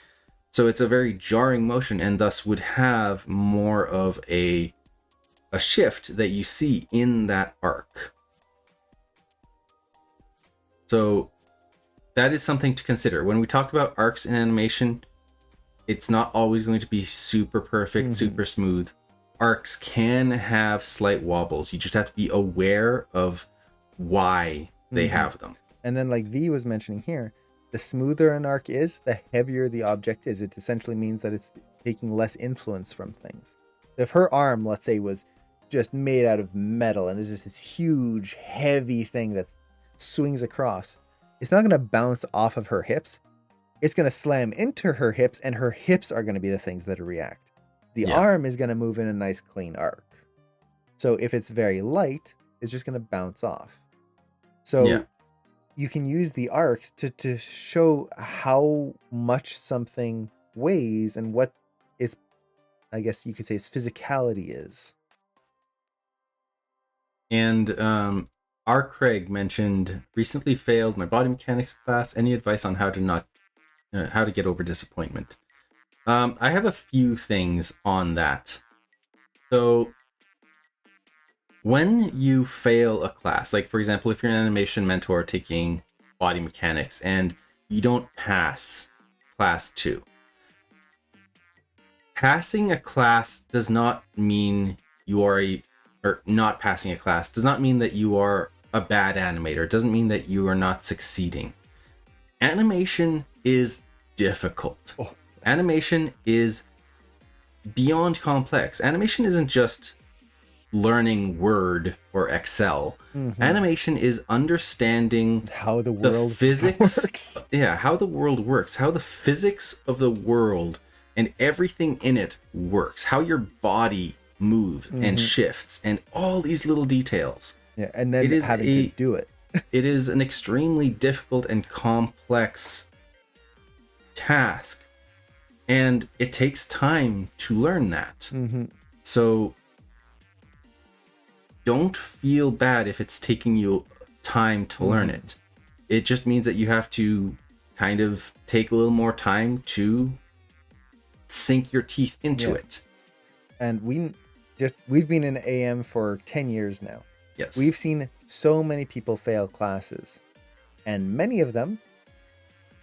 So it's a very jarring motion and thus would have more of a shift that you see in that arc. So that is something to consider. When we talk about arcs in animation, it's not always going to be super perfect, super smooth. Arcs can have slight wobbles. You just have to be aware of why they have them. And then like V was mentioning here, the smoother an arc is, the heavier the object is. It essentially means that it's taking less influence from things. If her arm, let's say, was just made out of metal and is just this huge, heavy thing that swings across, it's not going to bounce off of her hips. It's going to slam into her hips, and her hips are going to be the things that react. The arm is going to move in a nice, clean arc. So if it's very light, it's just going to bounce off. So you can use the arcs to show how much something weighs and what its, I guess you could say, its physicality is. And R. Craig mentioned, recently failed my body mechanics class. Any advice on how to get over disappointment? I have a few things on that. So when you fail a class, like for example, if you're an animation mentor taking body mechanics and you don't pass class 2, passing a class does not mean you are or not passing a class does not mean that you are a bad animator. It doesn't mean that you are not succeeding. Animation is difficult. Oh, yes. Animation is beyond complex. Animation isn't just learning Word or Excel. Mm-hmm. Animation is understanding how the world physics works. Yeah, how the world works, how the physics of the world and everything in it works, how your body moves and shifts, and all these little details. Yeah, and then having to do it. It is an extremely difficult and complex task, and it takes time to learn that. So don't feel bad if it's taking you time to learn it. It just means that you have to kind of take a little more time to sink your teeth into it. And we've been in AM for 10 years now. Yes. We've seen so many people fail classes, and many of them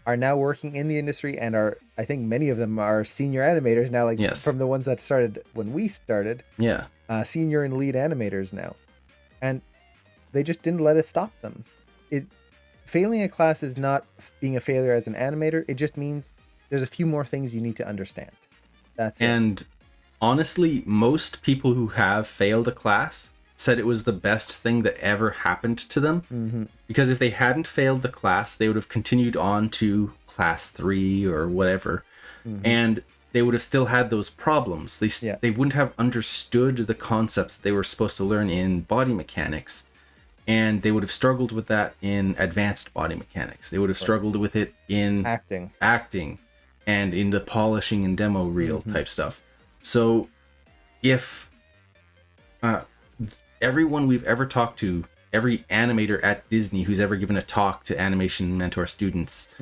are now working in the industry, and I think many of them are senior animators now, like from the ones that started when we started. Yeah. Senior and lead animators now. And they just didn't let it stop them. Failing a class is not being a failure as an animator. It just means there's a few more things you need to understand. That's it. And honestly, most people who have failed a class said it was the best thing that ever happened to them. Because if they hadn't failed the class, they would have continued on to class 3 or whatever. And they would have still had those problems. They wouldn't have understood the concepts they were supposed to learn in body mechanics. And they would have struggled with that in advanced body mechanics. They would have struggled with it in acting and in the polishing and demo reel type stuff. So if everyone we've ever talked to, every animator at Disney who's ever given a talk to animation mentor students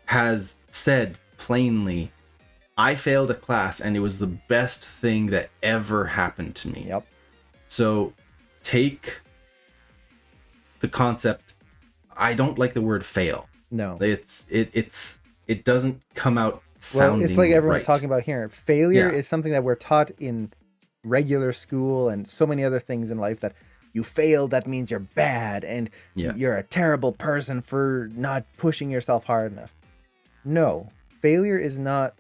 has said plainly, I failed a class and it was the best thing that ever happened to me. Yep. So take the concept. I don't like the word fail. No. It doesn't come out sounding it's like everyone's right. talking about here. Failure is something that we're taught in regular school and so many other things in life, that you failed, that means you're bad and you're a terrible person for not pushing yourself hard enough. No, failure is not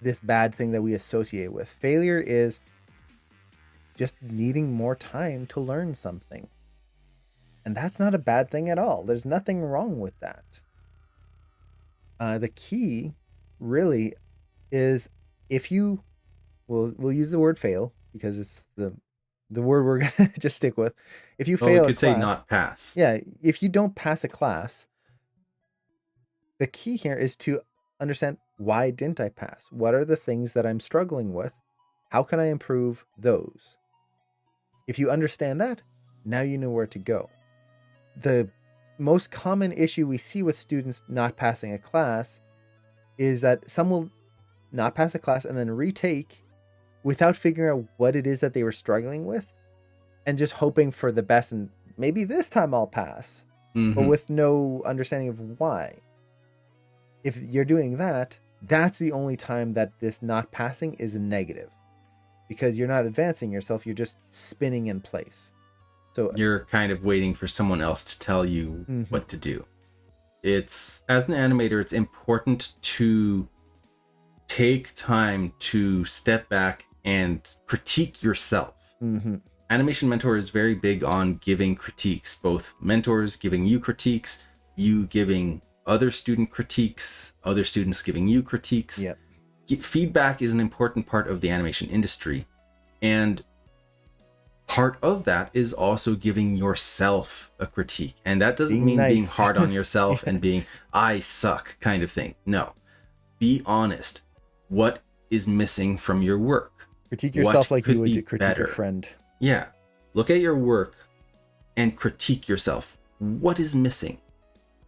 this bad thing that we associate with. Failure is just needing more time to learn something. And that's not a bad thing at all. There's nothing wrong with that. The key really is, if you we'll use the word fail because it's the word we're gonna just stick with. If you fail, you could say not pass. Yeah, if you don't pass a class, the key here is to understand, why didn't I pass? What are the things that I'm struggling with? How can I improve those? If you understand that, now you know where to go. The most common issue we see with students not passing a class is that some will not pass a class and then retake without figuring out what it is that they were struggling with, and just hoping for the best and maybe this time I'll pass, but with no understanding of why. If you're doing that, that's the only time that this not passing is negative, because you're not advancing yourself, you're just spinning in place. So you're kind of waiting for someone else to tell you what to do. It's, as an animator, it's important to take time to step back and critique yourself. Animation Mentor is very big on giving critiques, both mentors giving you critiques, you giving other student critiques, other students giving you critiques. Feedback is an important part of the animation industry, and part of that is also giving yourself a critique. And that doesn't mean being hard on yourself and being I suck kind of thing. No, be honest. What is missing from your work? Critique yourself like you would critique your friend. Yeah, look at your work and critique yourself. What is missing?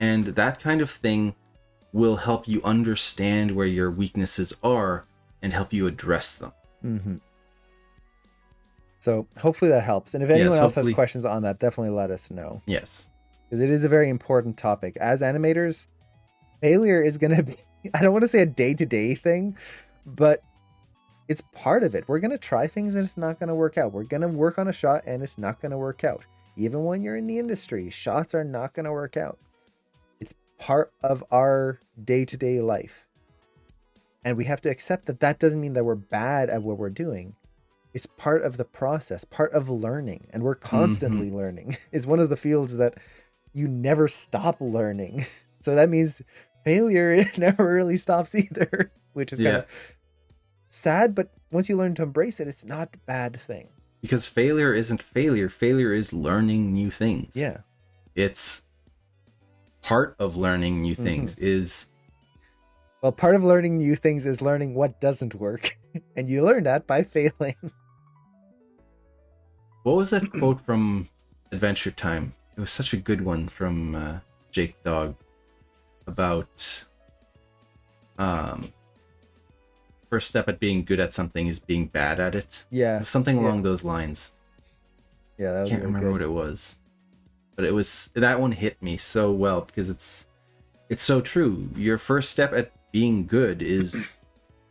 And that kind of thing will help you understand where your weaknesses are and help you address them. Mm-hmm. So hopefully that helps. And if anyone else has questions on that, definitely let us know. Yes. Because it is a very important topic. As animators, failure is going to be, I don't want to say a day-to-day thing, but it's part of it. We're going to try things and it's not going to work out. We're going to work on a shot and it's not going to work out. Even when you're in the industry, shots are not going to work out. It's part of our day-to-day life. And we have to accept that that doesn't mean that we're bad at what we're doing. It's part of the process, part of learning. And we're constantly learning. It's one of the fields that you never stop learning. So that means failure never really stops either, which is kind of sad. But once you learn to embrace it, it's not a bad thing. Because failure isn't failure. Failure is learning new things. Yeah. It's part of learning new things is... Well, part of learning new things is learning what doesn't work. And you learn that by failing. What was that quote from Adventure Time? It was such a good one from Jake Dog about first step at being good at something is being bad at it. Yeah. Something along those lines. Yeah, that was Can't remember what it was. But it was, that one hit me so well because it's so true. Your first step at being good is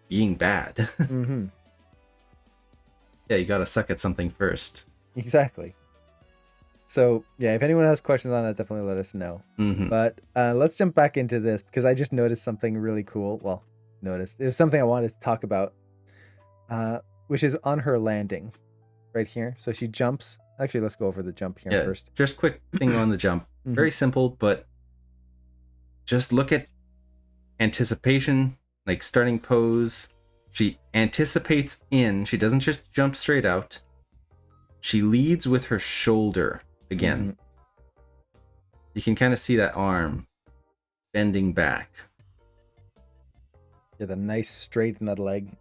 being bad. Yeah, you gotta suck at something first. Exactly. So yeah, if anyone has questions on that, definitely let us know. But let's jump back into this because I just noticed something really cool. Well, it was something I wanted to talk about, which is on her landing right here. So she jumps. Actually, let's go over the jump here first. Just quick thing on the jump. Very simple, but just look at anticipation, like starting pose. She anticipates in. She doesn't just jump straight out. She leads with her shoulder again. You can kind of see that arm bending back. Yeah, the nice straight in that leg.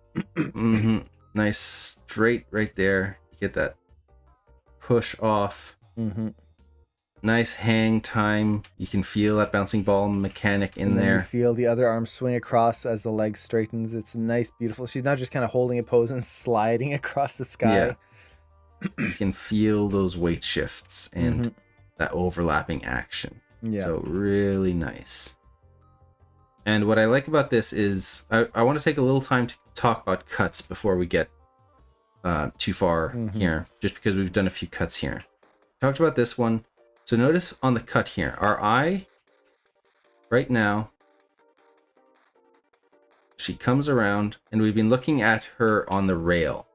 Nice straight right there. You get that push off. Nice hang time. You can feel that bouncing ball mechanic in there. You feel the other arm swing across as the leg straightens. It's nice, beautiful. She's not just kind of holding a pose and sliding across the sky. Yeah. You can feel those weight shifts and that overlapping action. Yeah. So really nice. And what I like about this is I want to take a little time to talk about cuts before we get too far here, just because we've done a few cuts here. Talked about this one. So notice on the cut here, our eye right now, she comes around and we've been looking at her on the rail.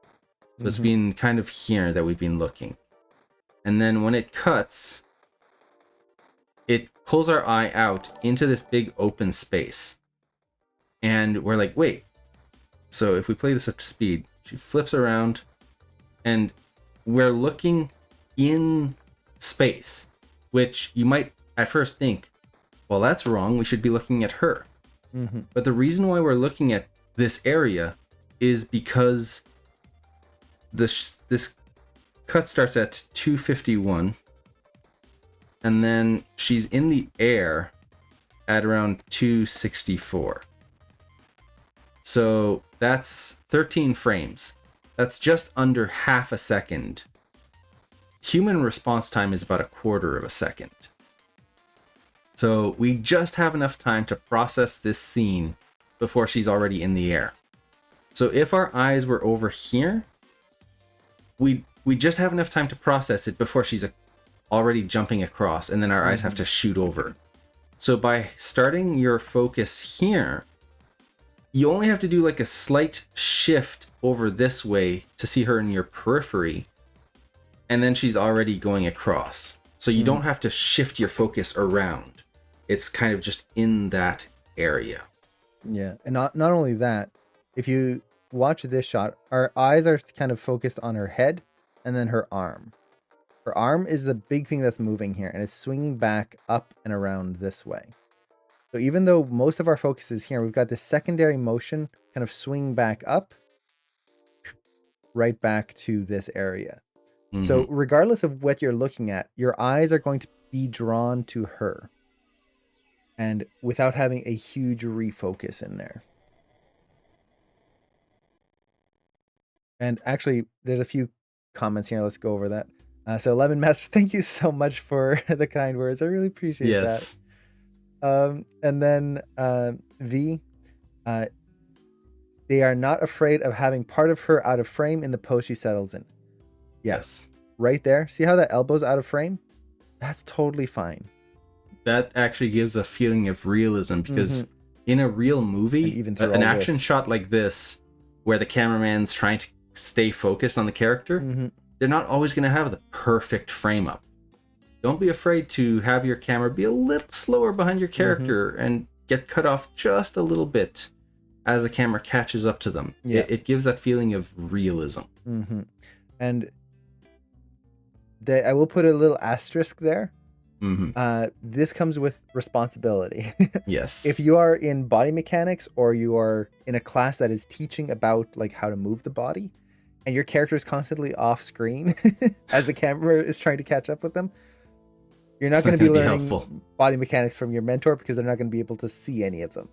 So it's been kind of here that we've been looking. And then when it cuts, it pulls our eye out into this big open space. And we're like, wait. So if we play this up to speed, she flips around and we're looking in space, which you might at first think, well, that's wrong. We should be looking at her. But the reason why we're looking at this area is because this cut starts at 251 and then she's in the air at around 264. So that's 13 frames. That's just under half a second. Human response time is about a quarter of a second. So we just have enough time to process this scene before she's already in the air. So if our eyes were over here, we just have enough time to process it before she's already jumping across, and then our eyes have to shoot over. So by starting your focus here, you only have to do like a slight shift over this way to see her in your periphery, and then she's already going across. So you don't have to shift your focus around. It's kind of just in that area. Yeah, and not only that, if you watch this shot, our eyes are kind of focused on her head and then her arm. Her arm is the big thing that's moving here, and it's swinging back up and around this way. So even though most of our focus is here, we've got this secondary motion kind of swing back up, right back to this area. So regardless of what you're looking at, your eyes are going to be drawn to her, and without having a huge refocus in there. And actually, there's a few comments here. Let's go over that. So Lemon Master, thank you so much for the kind words. I really appreciate that. Yes. And then V, they are not afraid of having part of her out of frame in the pose she settles in. Yes. Right there. See how that elbow's out of frame? That's totally fine. That actually gives a feeling of realism because in a real movie, even through an all action this. shot like this, where the cameraman's trying to stay focused on the character, they're not always going to have the perfect frame up. Don't be afraid to have your camera be a little slower behind your character and get cut off just a little bit as the camera catches up to them. Yeah. It gives that feeling of realism. And I will put a little asterisk there. This comes with responsibility. Yes. If you are in body mechanics or you are in a class that is teaching about like how to move the body and your character is constantly off screen as the camera is trying to catch up with them, you're not going to be learning body mechanics from your mentor because they're not going to be able to see any of them.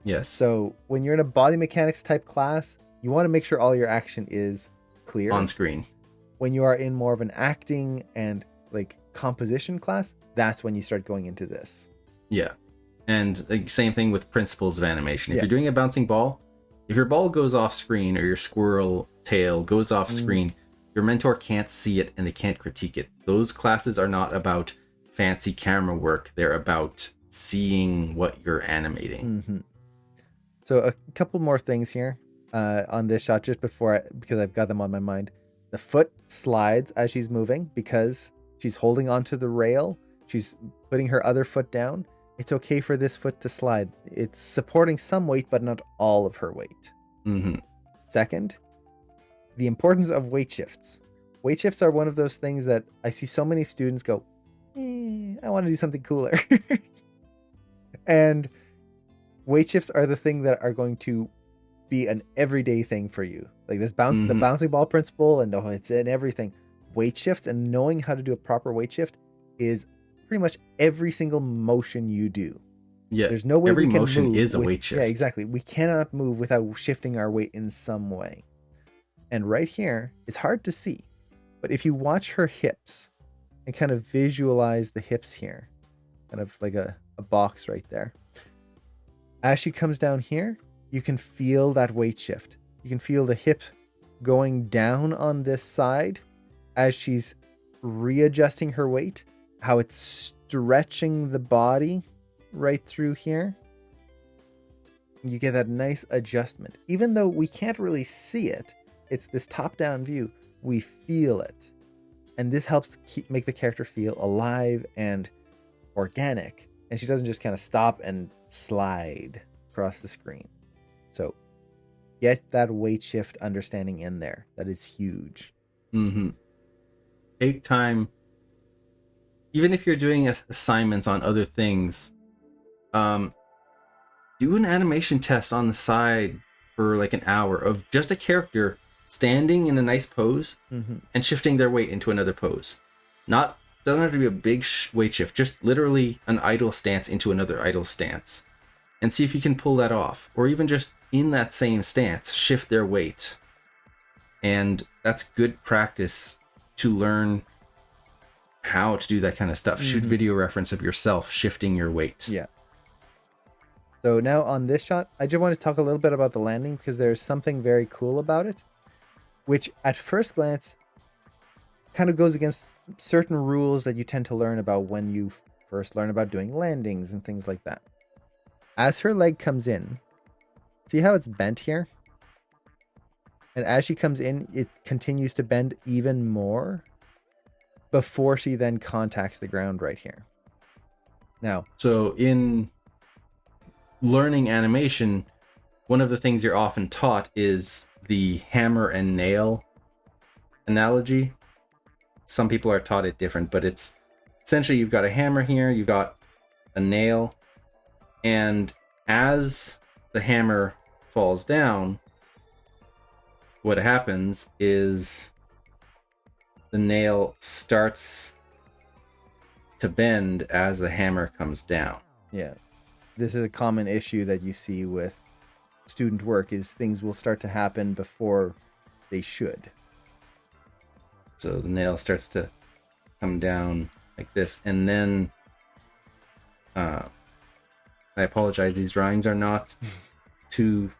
Yes. So when you're in a body mechanics type class, you want to make sure all your action is clear on screen. When you are in more of an acting and like composition class, that's when you start going into this. Yeah. And like, same thing with principles of animation. If you're doing a bouncing ball, if your ball goes off screen or your squirrel tail goes off screen, your mentor can't see it and they can't critique it. Those classes are not about fancy camera work. They're about seeing what you're animating. So a couple more things here on this shot just before, because I've got them on my mind. The foot slides as she's moving because she's holding onto the rail. She's putting her other foot down. It's okay for this foot to slide. It's supporting some weight, but not all of her weight. Second, the importance of weight shifts. Weight shifts are one of those things that I see so many students go, I want to do something cooler. And weight shifts are the thing that are going to be an everyday thing for you. Like this the bouncing ball principle, and it's in everything. Weight shifts and knowing how to do a proper weight shift is pretty much every single motion you do. Yeah. There's no way every we can motion move is a weight shift. Yeah, exactly. We cannot move without shifting our weight in some way. And right here, it's hard to see, but if you watch her hips and kind of visualize the hips here, kind of like a box right there. As she comes down here, you can feel that weight shift. You can feel the hip going down on this side as she's readjusting her weight, how it's stretching the body right through here. You get that nice adjustment. Even though we can't really see it, it's this top-down view, we feel it. And this helps make the character feel alive and organic. And she doesn't just kind of stop and slide across the screen. So get that weight shift understanding in there. That is huge. Take time. Even if you're doing assignments on other things, do an animation test on the side for like an hour of just a character standing in a nice pose and shifting their weight into another pose. Doesn't have to be a big weight shift, just literally an idle stance into another idle stance, and see if you can pull that off, or even just in that same stance shift their weight. And that's good practice to learn how to do that kind of stuff. Shoot video reference of yourself shifting your weight. Yeah. So now on this shot, I just want to talk a little bit about the landing because there's something very cool about it, which at first glance kind of goes against certain rules that you tend to learn about when you first learn about doing landings and things like that. As her leg comes in, see how it's bent here? And as she comes in, it continues to bend even more before she then contacts the ground right here. Now, so in learning animation, one of the things you're often taught is the hammer and nail analogy. Some people are taught it different, but it's essentially you've got a hammer here, you've got a nail, and as the hammer falls down, what happens is the nail starts to bend as the hammer comes down. Yeah. This is a common issue that you see with student work, is things will start to happen before they should. So the nail starts to come down like this, and then I apologize, these drawings are not to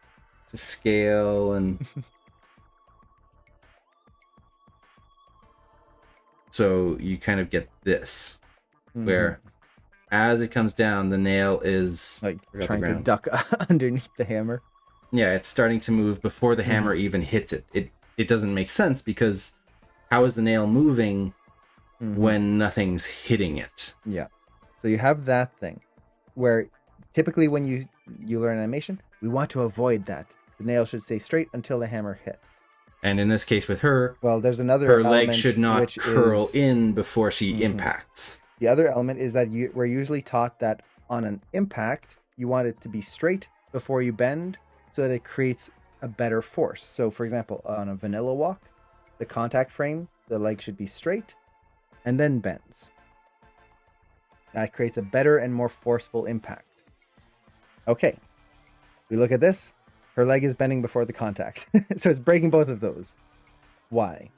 scale, and so you kind of get this where as it comes down, the nail is like trying to duck underneath the hammer. Yeah, it's starting to move before the hammer even hits it. It doesn't make sense, because how is the nail moving when nothing's hitting it? Yeah. So you have that thing where typically when you learn animation, we want to avoid that. The nail should stay straight until the hammer hits. And in this case with her, well, there's another her leg should not curl in before she impacts. The other element is that we're usually taught that on an impact, you want it to be straight before you bend so that it creates a better force. So for example, on a vanilla walk, the contact frame, the leg should be straight and then bends. That creates a better and more forceful impact. Okay, we look at this. Her leg is bending before the contact. So it's breaking both of those. Why?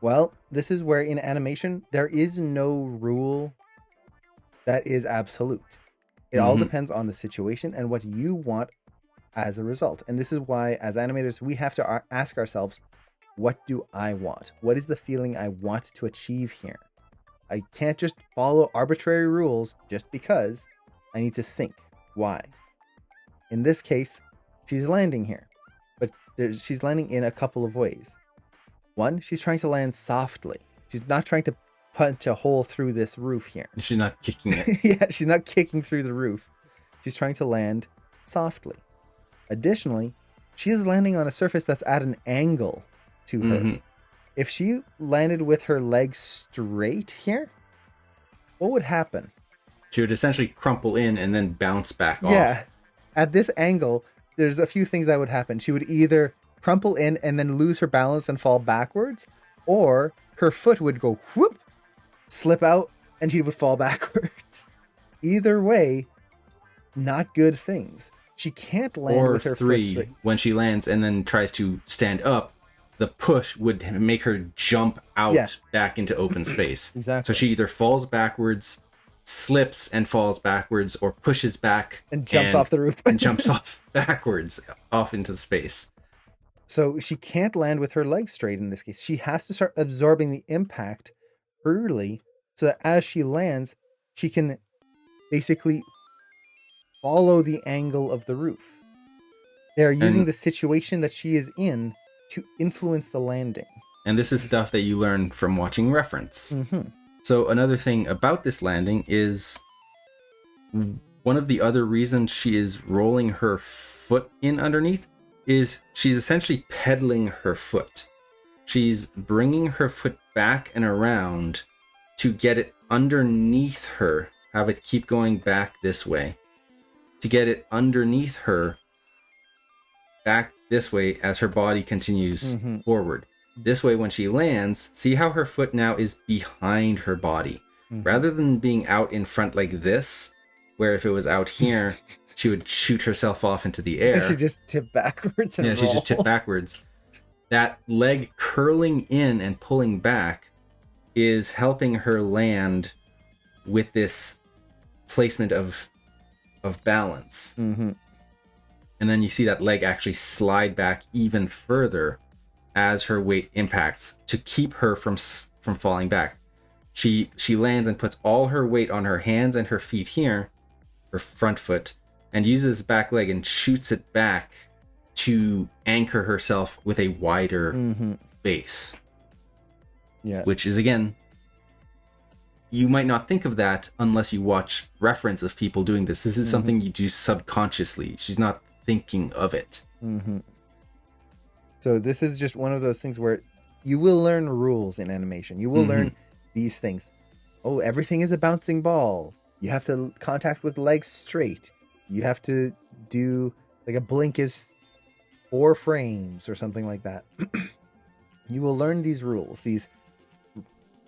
Well, this is where in animation, there is no rule that is absolute. It all depends on the situation and what you want as a result. And this is why, as animators, we have to ask ourselves, what do I want? What is the feeling I want to achieve here? I can't just follow arbitrary rules just because. I need to think. Why? In this case, she's landing here, but she's landing in a couple of ways. One, she's trying to land softly. She's not trying to punch a hole through this roof here. She's not kicking it. Yeah, she's not kicking through the roof. She's trying to land softly. Additionally, she is landing on a surface that's at an angle to her. If she landed with her legs straight here, what would happen? She would essentially crumple in and then bounce back off. Yeah. At this angle, there's a few things that would happen. She would either crumple in and then lose her balance and fall backwards, or her foot would go whoop, slip out, and she would fall backwards. Either way, not good things. She can't land with her foot straight. When she lands and then tries to stand up, the push would make her jump out back into open space. Exactly. So she either falls backwards, slips and falls backwards, or pushes back and jumps off the roof and jumps off backwards off into the space. So she can't land with her legs straight in this case. She has to start absorbing the impact early so that as she lands, she can basically follow the angle of the roof. They are using the situation that she is in to influence the landing. And this is stuff that you learn from watching reference. So another thing about this landing is one of the other reasons she is rolling her foot in underneath is she's essentially pedaling her foot. She's bringing her foot back and around to get it underneath her, have it keep going back this way, to get it underneath her back this way as her body continues forward. This way, when she lands, see how her foot now is behind her body. Rather than being out in front like this, where if it was out here, she would shoot herself off into the air. She just tip backwards and roll. She just tip backwards. That leg curling in and pulling back is helping her land with this placement of balance. And then you see that leg actually slide back even further as her weight impacts to keep her from falling back. She lands and puts all her weight on her hands and her feet here, her front foot, and uses back leg and shoots it back to anchor herself with a wider base. Yeah. Which is, again, you might not think of that unless you watch reference of people doing this. This is something you do subconsciously. She's not thinking of it. So this is just one of those things where you will learn rules in animation. You will learn these things. Oh, everything is a bouncing ball. You have to contact with legs straight. You have to do like a blink is 4 frames or something like that. You will learn these rules, these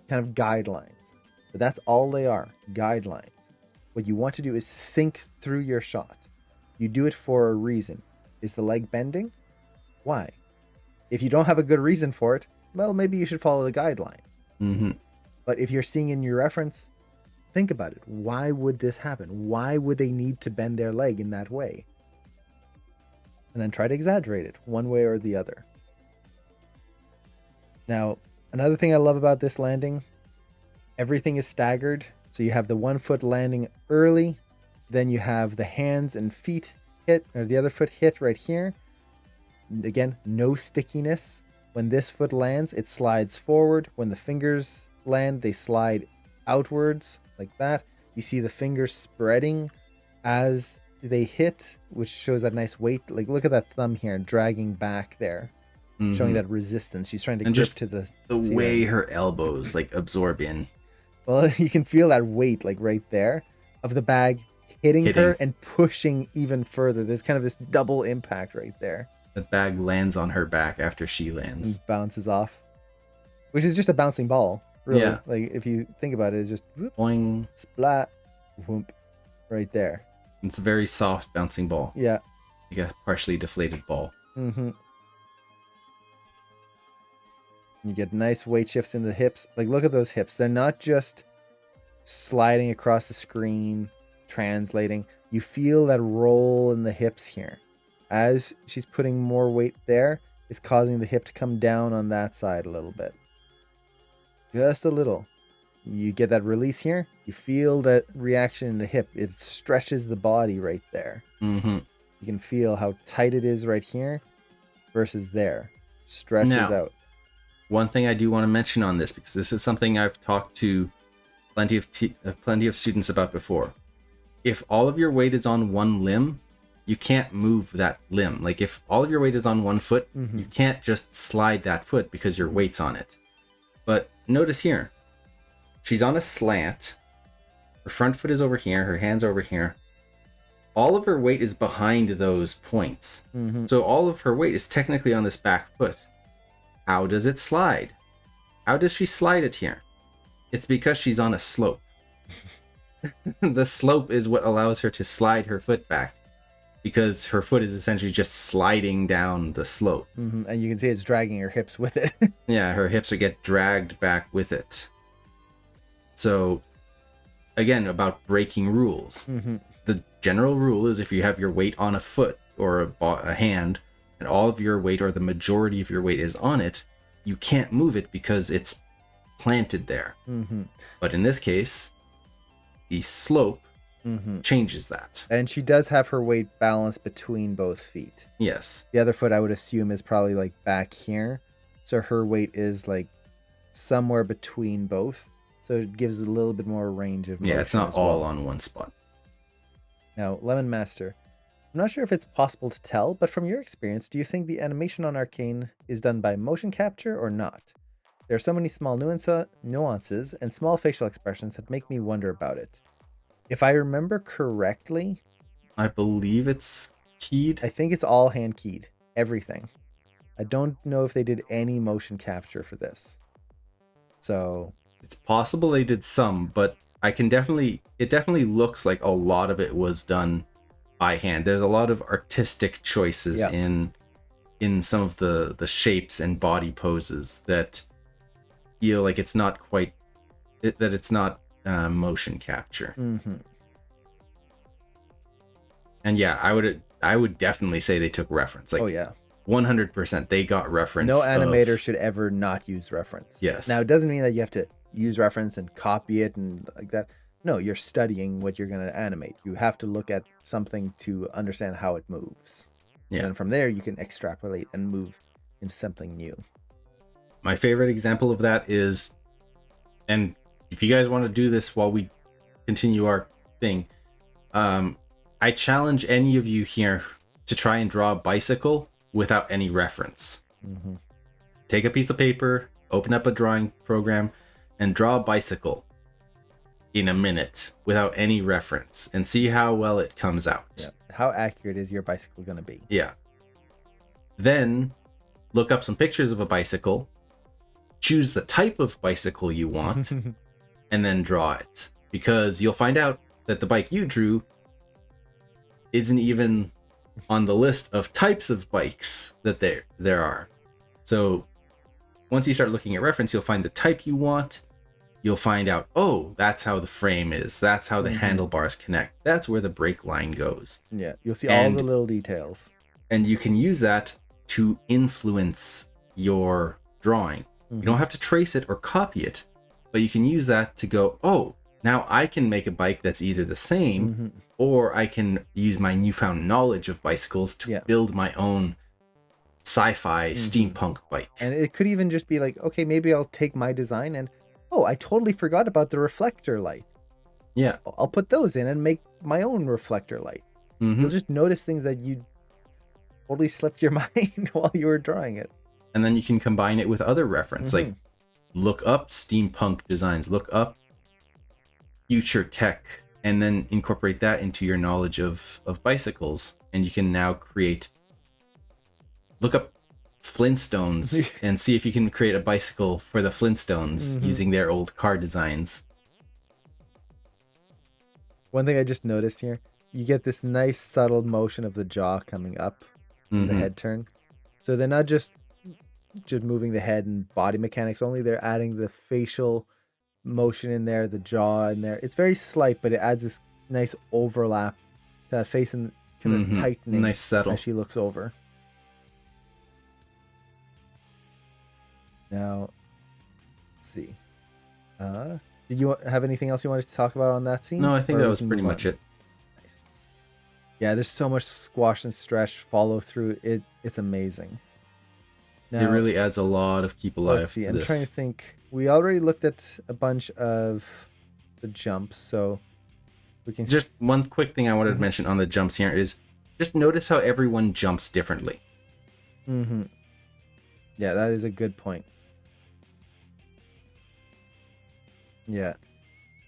kind of guidelines. But that's all they are, guidelines. What you want to do is think through your shot. You do it for a reason. Is the leg bending? Why? If you don't have a good reason for it, well, maybe you should follow the guideline. Mm-hmm. But if you're seeing in your reference, think about it. Why would this happen? Why would they need to bend their leg in that way? And then try to exaggerate it one way or the other. Now, another thing I love about this landing, everything is staggered. So you have the 1 foot landing early, then you have the hands and feet hit, or the other foot hit right here. Again, no stickiness. When this foot lands, it slides forward. When the fingers land, they slide outwards like that. You see the fingers spreading as they hit, which shows that nice weight. Like, look at that thumb here dragging back there, showing that resistance. She's trying to And grip just to the way her elbows like absorb in. Well, you can feel that weight like right there of the bag hitting her and pushing even further. There's kind of this double impact right there. The bag lands on her back after she lands. And bounces off. Which is just a bouncing ball, really. Yeah. Like, if you think about it, it's just whoop, Boing. splat, whoop, right there. It's a very soft bouncing ball. Yeah. Like a partially deflated ball. Mm-hmm. You get nice weight shifts in the hips. Like, look at those hips. They're not just sliding across the screen, translating. You feel that roll in the hips here. As she's putting more weight there, it's causing the hip to come down on that side a little bit. Just a little. You get that release here. You feel that reaction in the hip. It stretches the body right there. Mm-hmm. You can feel how tight it is right here versus there. Stretches out. One thing I do want to mention on this, because this is something I've talked to plenty of students about before. If all of your weight is on one limb, you can't move that limb. Like, if all of your weight is on one foot, you can't just slide that foot because your weight's on it. But notice here, she's on a slant. Her front foot is over here. Her hand's over here. All of her weight is behind those points. So all of her weight is technically on this back foot. How does it slide? How does she slide it here? It's because she's on a slope. The slope is what allows her to slide her foot back, because her foot is essentially just sliding down the slope. And you can see it's dragging her hips with it. Yeah, her hips would get dragged back with it. So, again, about breaking rules. The general rule is if you have your weight on a foot or a hand, and all of your weight or the majority of your weight is on it, you can't move it because it's planted there. But in this case, the slope changes that. And she does have her weight balanced between both feet. Yes. The other foot, I would assume, is probably like back here. So her weight is like somewhere between both. So it gives a little bit more range of motion. Yeah, it's not all on one spot. Now, Lemon Master, I'm not sure if it's possible to tell, but from your experience, do you think the animation on Arcane is done by motion capture or not? There are so many small nuances and small facial expressions that make me wonder about it. If I remember correctly, I believe it's keyed. I think it's all hand keyed. Everything. I don't know if they did any motion capture for this. So It's possible they did some, but it definitely looks like a lot of it was done by hand. There's a lot of artistic choices in some of the shapes and body poses that feel like it's not quite that it's not motion capture. And yeah, I would definitely say they took reference. Like, 100% they got reference. No animator should ever not use reference. Yes. Now, it doesn't mean that you have to use reference and copy it and like that. No, you're studying what you're going to animate. You have to look at something to understand how it moves. Yeah. And from there, you can extrapolate and move into something new. My favorite example of that is, and if you guys want to do this while we continue our thing, I challenge any of you here to try and draw a bicycle without any reference. Take a piece of paper, open up a drawing program, and draw a bicycle in a minute without any reference and see how well it comes out. Yeah. How accurate is your bicycle going to be? Yeah. Then look up some pictures of a bicycle, choose the type of bicycle you want, and then draw it. Because you'll find out that the bike you drew isn't even on the list of types of bikes that there are. So once you start looking at reference, you'll find the type you want. You'll find out, oh, that's how the frame is. That's how the handlebars connect. That's where the brake line goes. Yeah, you'll see all the little details. And you can use that to influence your drawing. You don't have to trace it or copy it, but you can use that to go, oh, now I can make a bike that's either the same, or I can use my newfound knowledge of bicycles to build my own sci-fi steampunk bike. And it could even just be like, okay, maybe I'll take my design and, oh, I totally forgot about the reflector light. Yeah. I'll put those in and make my own reflector light. You'll just notice things that you totally slipped your mind while you were drawing it. And then you can combine it with other reference, like look up steampunk designs, look up future tech, and then incorporate that into your knowledge of bicycles. And you can now look up Flintstones and see if you can create a bicycle for the Flintstones using their old car designs. One thing I just noticed here, you get this nice subtle motion of the jaw coming up, the head turn. So they're not just moving the head and body mechanics only, they're adding the facial motion in there, the jaw in there. It's very slight, but it adds this nice overlap to that face and kind of tightening nice settle as she looks over. Now, let's see. Did you have anything else you wanted to talk about on that scene? No, I think that was pretty much it. Nice. Yeah, there's so much squash and stretch, follow through. It's amazing. Now, it really adds a lot of keep alive. Let's see. I'm trying to think. We already looked at a bunch of the jumps, so we can just one quick thing I wanted to mention on the jumps here is just notice how everyone jumps differently. Yeah, that is a good point. Yeah.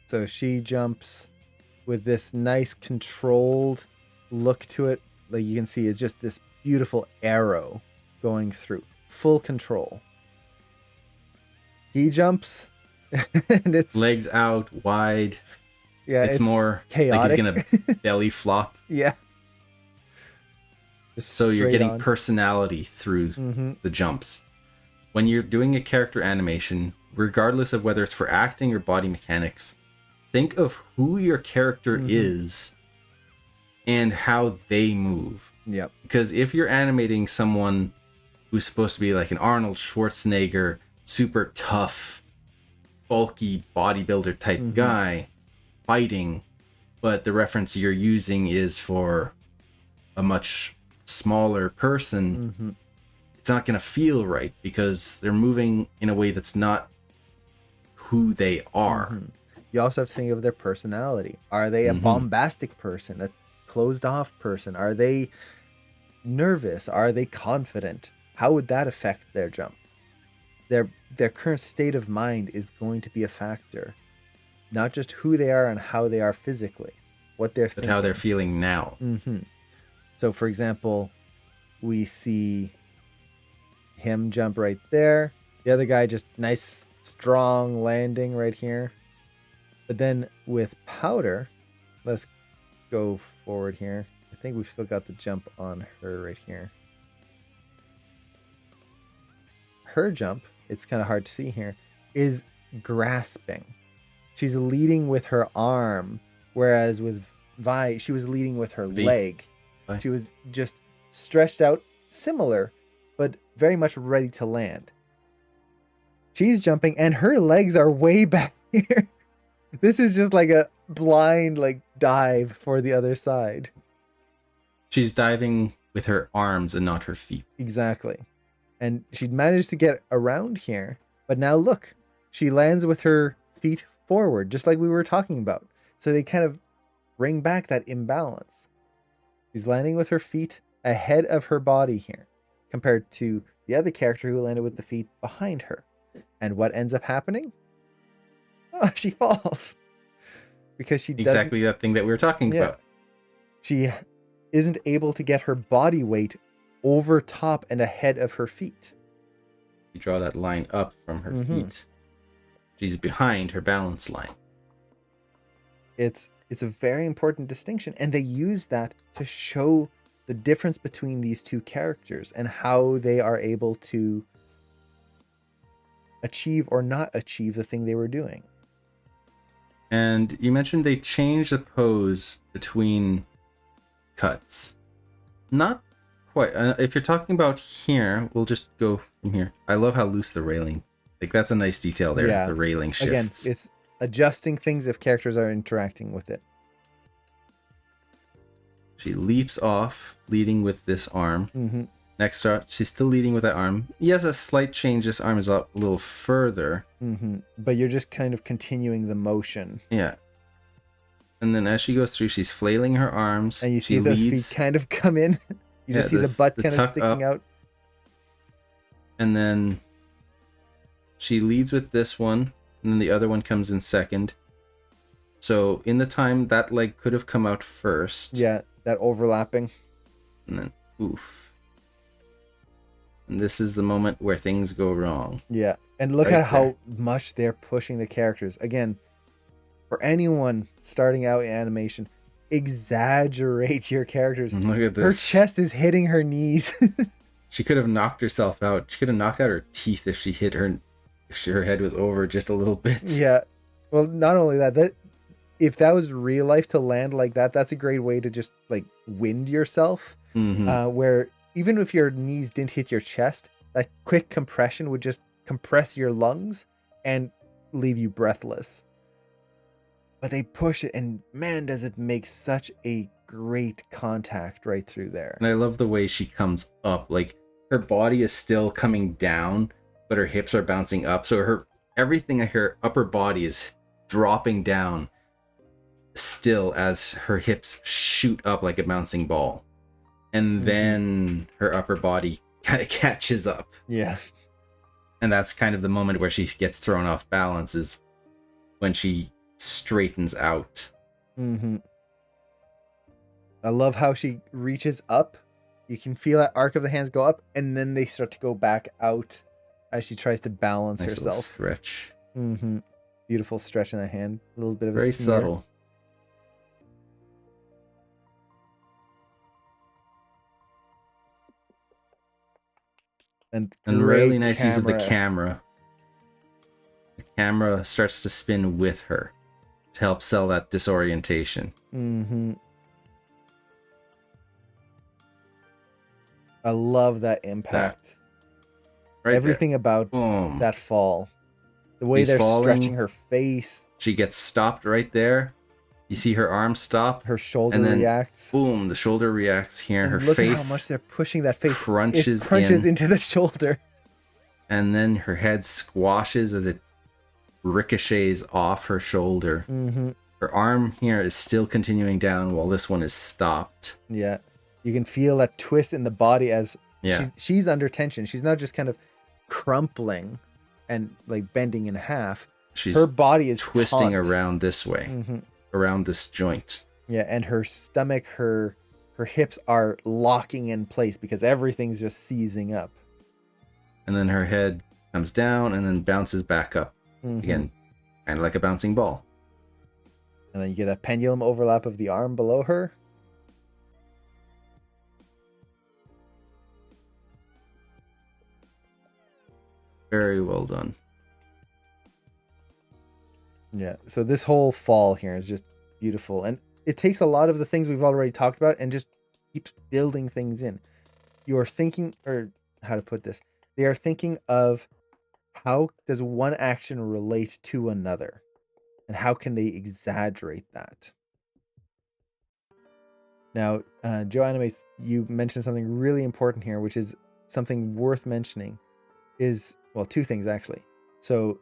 So she jumps with this nice controlled look to it. Like you can see, it's just this beautiful arrow going through. Full control. He jumps and it's legs out wide. Yeah, it's more chaotic. Like he's gonna belly flop. Yeah. Just so you're getting personality through the jumps. When you're doing a character animation, regardless of whether it's for acting or body mechanics, think of who your character is and how they move. Yep. Because if you're animating someone who's supposed to be like an Arnold Schwarzenegger, super tough, bulky bodybuilder type guy fighting, but the reference you're using is for a much smaller person, it's not going to feel right because they're moving in a way that's not who they are. You also have to think of their personality. Are they a bombastic person, a closed off person? Are they nervous? Are they confident? How would that affect their jump? Their current state of mind is going to be a factor. Not just who they are and how they are physically, what they're thinking. But how they're feeling now. So for example, we see him jump right there. The other guy just nice strong landing right here. But then with Powder, let's go forward here. I think we've still got the jump on her right here. Her jump, it's kind of hard to see here, is grasping. She's leading with her arm, whereas with Vi, she was leading with her leg. She was just stretched out, similar, but very much ready to land. She's jumping, and her legs are way back here. This is just like a blind dive for the other side. She's diving with her arms and not her feet. Exactly. And she'd managed to get around here, but now look, she lands with her feet forward, just like we were talking about. So they kind of bring back that imbalance. She's landing with her feet ahead of her body here, compared to the other character who landed with the feet behind her. And what ends up happening? Oh, she falls. Because she doesn't... Exactly that thing that we were talking about. She isn't able to get her body weight over top and ahead of her feet. You draw that line up from her feet. She's behind her balance line. It's a very important distinction, and they use that to show the difference between these two characters and how they are able to achieve or not achieve the thing they were doing. And you mentioned they changed the pose between cuts. Not quite. If you're talking about here, we'll just go from here. I love how loose the railing. Like, that's a nice detail there. Yeah. The railing shifts. Again, it's adjusting things if characters are interacting with it. She leaps off, leading with this arm. Mm-hmm. Next shot, she's still leading with that arm. Yes, a slight change. This arm is up a little further. Mm-hmm. But you're just kind of continuing the motion. Yeah. And then as she goes through, she's flailing her arms. And you see those feet kind of come in. You just see the butt kind of sticking out. And then she leads with this one. And then the other one comes in second. So in the time, that leg could have come out first. Yeah, that overlapping. And then, oof. And this is the moment where things go wrong. Yeah, and look at how much they're pushing the characters. Again, for anyone starting out in animation, exaggerate your characters. Look at this. Her chest is hitting her knees. She could have knocked herself out. She could have knocked out her teeth if she hit her, if her head was over just a little bit. Yeah. Well, not only that, if that was real life to land like that, that's a great way to just like wind yourself. Mm-hmm. Where even if your knees didn't hit your chest, that quick compression would just compress your lungs and leave you breathless. But they push it, and man, does it make such a great contact right through there. And I love the way she comes up. Like, her body is still coming down, but her hips are bouncing up. So everything at her upper body is dropping down still as her hips shoot up like a bouncing ball. And then her upper body kind of catches up. Yeah. And that's kind of the moment where she gets thrown off balance, is when she straightens out. Mm-hmm. I love how she reaches up. You can feel that arc of the hands go up, and then they start to go back out as she tries to balance nice herself. Little stretch. Mm-hmm. Beautiful stretch in the hand. A little bit of very a smear. subtle. And really nice use of the camera. The camera starts to spin with her to help sell that disorientation. Mm-hmm. I love that impact. Right Everything there. about Boom. that fall. The way they're stretching her face. She gets stopped right there. You see her arm stop. Her shoulder and then, reacts. Boom, the shoulder reacts here. And her look face. At how much they're pushing that face. Crunches into the shoulder. And then her head squashes as it ricochets off her shoulder. Mm-hmm. Her arm here is still continuing down while this one is stopped. Yeah. You can feel that twist in the body as she's under tension. She's not just kind of crumpling and like bending in half. Her body is twisting around this way, around this joint. Yeah, and her stomach, her hips are locking in place because everything's just seizing up. And then her head comes down and then bounces back up. Again, kind of like a bouncing ball. And then you get a pendulum overlap of the arm below her. Very well done. Yeah, so this whole fall here is just beautiful. And it takes a lot of the things we've already talked about and just keeps building things in. You're thinking, or how to put this, they are thinking of how does one action relate to another? And how can they exaggerate that? Now, Joe Anime, you mentioned something really important here, which is something worth mentioning is, well, two things actually. So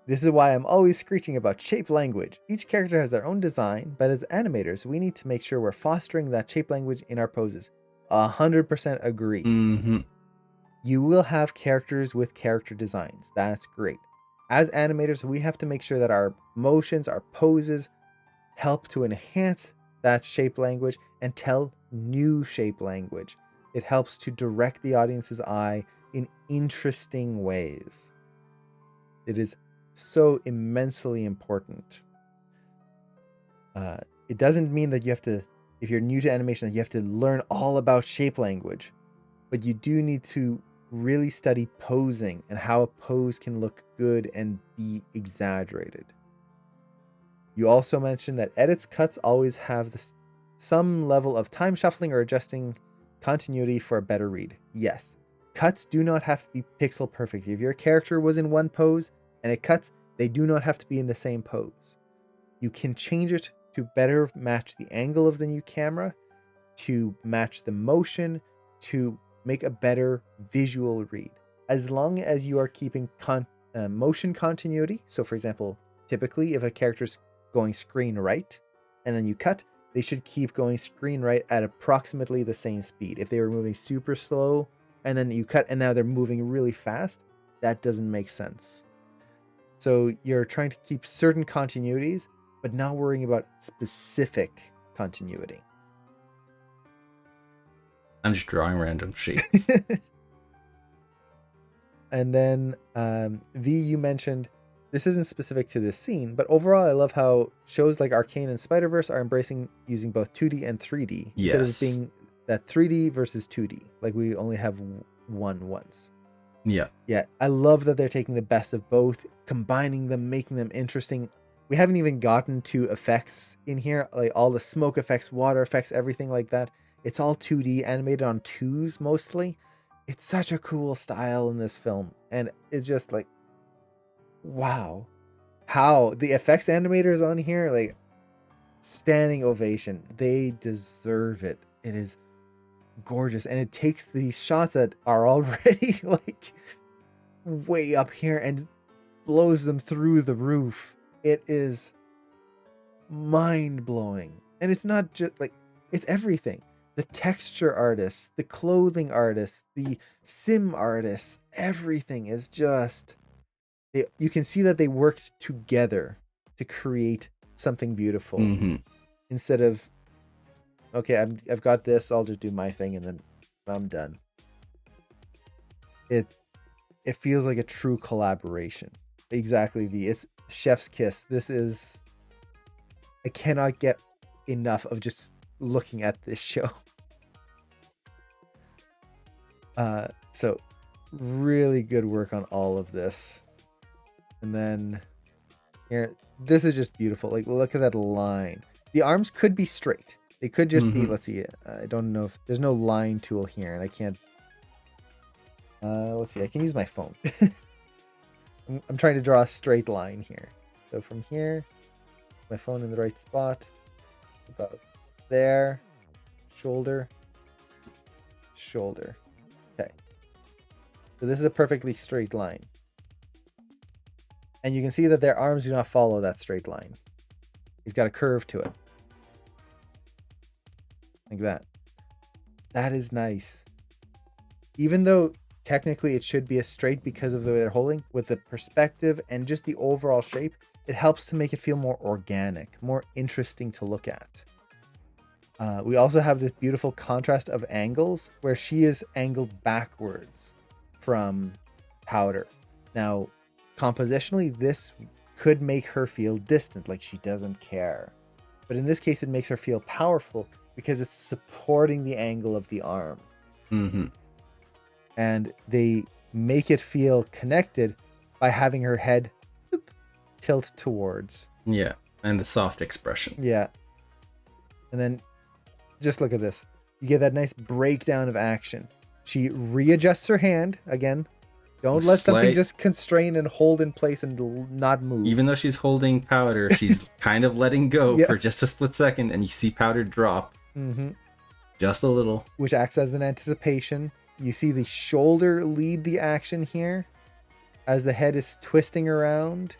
this is why I'm always screeching about shape language. Each character has their own design, but as animators, we need to make sure we're fostering that shape language in our poses. 100% agree. Mm-hmm. You will have characters with character designs. That's great. As animators, we have to make sure that our motions, our poses help to enhance that shape language and tell new shape language. It helps to direct the audience's eye in interesting ways. It is so immensely important. It doesn't mean that you have to, if you're new to animation, that you have to learn all about shape language, but you do need to really study posing and how a pose can look good and be exaggerated. You also mentioned that edits cuts always have some level of time shuffling or adjusting continuity for a better read. Yes, cuts do not have to be pixel perfect. If your character was in one pose and it cuts, they do not have to be in the same pose. You can change it to better match the angle of the new camera, to match the motion, to make a better visual read. As long as you are keeping motion continuity. So for example, typically if a character's going screen right and then you cut, they should keep going screen right at approximately the same speed. If they were moving super slow and then you cut and now they're moving really fast, that doesn't make sense. So you're trying to keep certain continuities, but not worrying about specific continuity. I'm just drawing random shapes. And then V, you mentioned this isn't specific to this scene, but overall I love how shows like Arcane and Spider-Verse are embracing using both 2D and 3D instead of being that 3D versus 2D. Like we only have one once. Yeah. Yeah, I love that they're taking the best of both, combining them, making them interesting. We haven't even gotten to effects in here, like all the smoke effects, water effects, everything like that. It's all 2D, animated on 2s mostly. It's such a cool style in this film. And it's just like, wow. How the effects animators on here, like, standing ovation. They deserve it. It is gorgeous. And it takes these shots that are already like way up here and blows them through the roof. It is mind-blowing. And it's not just like, it's everything. The texture artists, the clothing artists, the sim artists, everything is just, you can see that they worked together to create something beautiful. Instead of, okay, I've got this, I'll just do my thing and then I'm done. It feels like a true collaboration. Exactly, V. It's chef's kiss. This is, I cannot get enough of just looking at this show. So really good work on all of this. And then here, this is just beautiful. Like, look at that line. The arms could be straight. They could just be, let's see, I don't know if there's no line tool here and I can't, let's see, I can use my phone. I'm trying to draw a straight line here. So from here, my phone in the right spot, about there, shoulder. Okay. So this is a perfectly straight line. And you can see that their arms do not follow that straight line. He's got a curve to it. Like that. That is nice. Even though technically it should be a straight because of the way they're holding, with the perspective and just the overall shape, it helps to make it feel more organic, more interesting to look at. We also have this beautiful contrast of angles where she is angled backwards from Powder. Now, compositionally, this could make her feel distant, like she doesn't care. But in this case, it makes her feel powerful because it's supporting the angle of the arm. And they make it feel connected by having her head tilt towards. Yeah, and the soft expression. Yeah. And then just look at this. You get that nice breakdown of action. She readjusts her hand again. Don't let something just constrain and hold in place and not move. Even though she's holding Powder, she's kind of letting go for just a split second, and you see Powder drop. Just a little. Which acts as an anticipation. You see the shoulder lead the action here as the head is twisting around.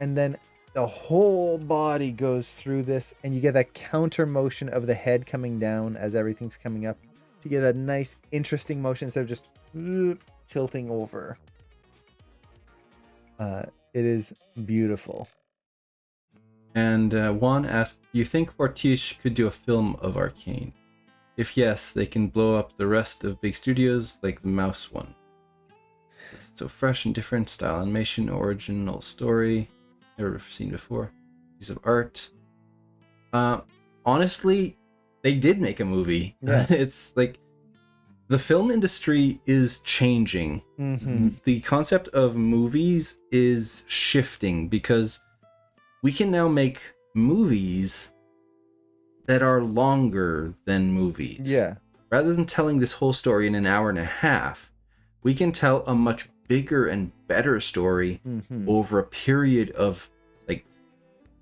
And then the whole body goes through this, and you get that counter motion of the head coming down as everything's coming up. To get that nice, interesting motion instead of just tilting over. It is beautiful. And Juan asked, do you think Fortiche could do a film of Arcane? If yes, they can blow up the rest of big studios like the Mouse one. It's so fresh and different, style animation, original story, never seen before, piece of art. Honestly, they did make a movie. Yeah. It's like the film industry is changing. The concept of movies is shifting because we can now make movies that are longer than movies. Yeah. Rather than telling this whole story in an hour and a half, we can tell a much bigger and better story over a period of like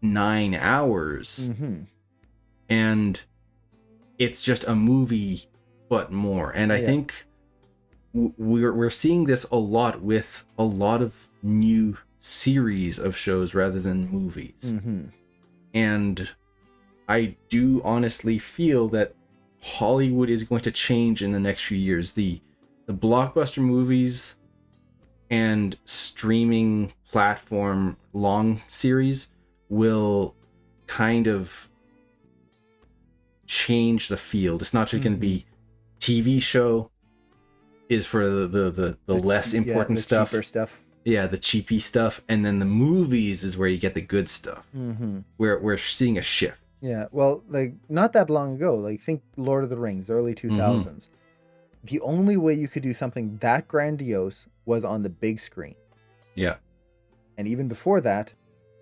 9 hours. And it's just a movie, but more. And I think we're seeing this a lot with a lot of new series of shows rather than movies. And I do honestly feel that Hollywood is going to change in the next few years. The blockbuster movies and streaming platform long series will kind of change the field. It's not just going to be TV show is for the less important the stuff. Cheaper stuff. Yeah, the cheapy stuff, and then the movies is where you get the good stuff. We're seeing a shift. Yeah, well, like not that long ago, like think Lord of the Rings, early 2000s. The only way you could do something that grandiose was on the big screen. Yeah. And even before that,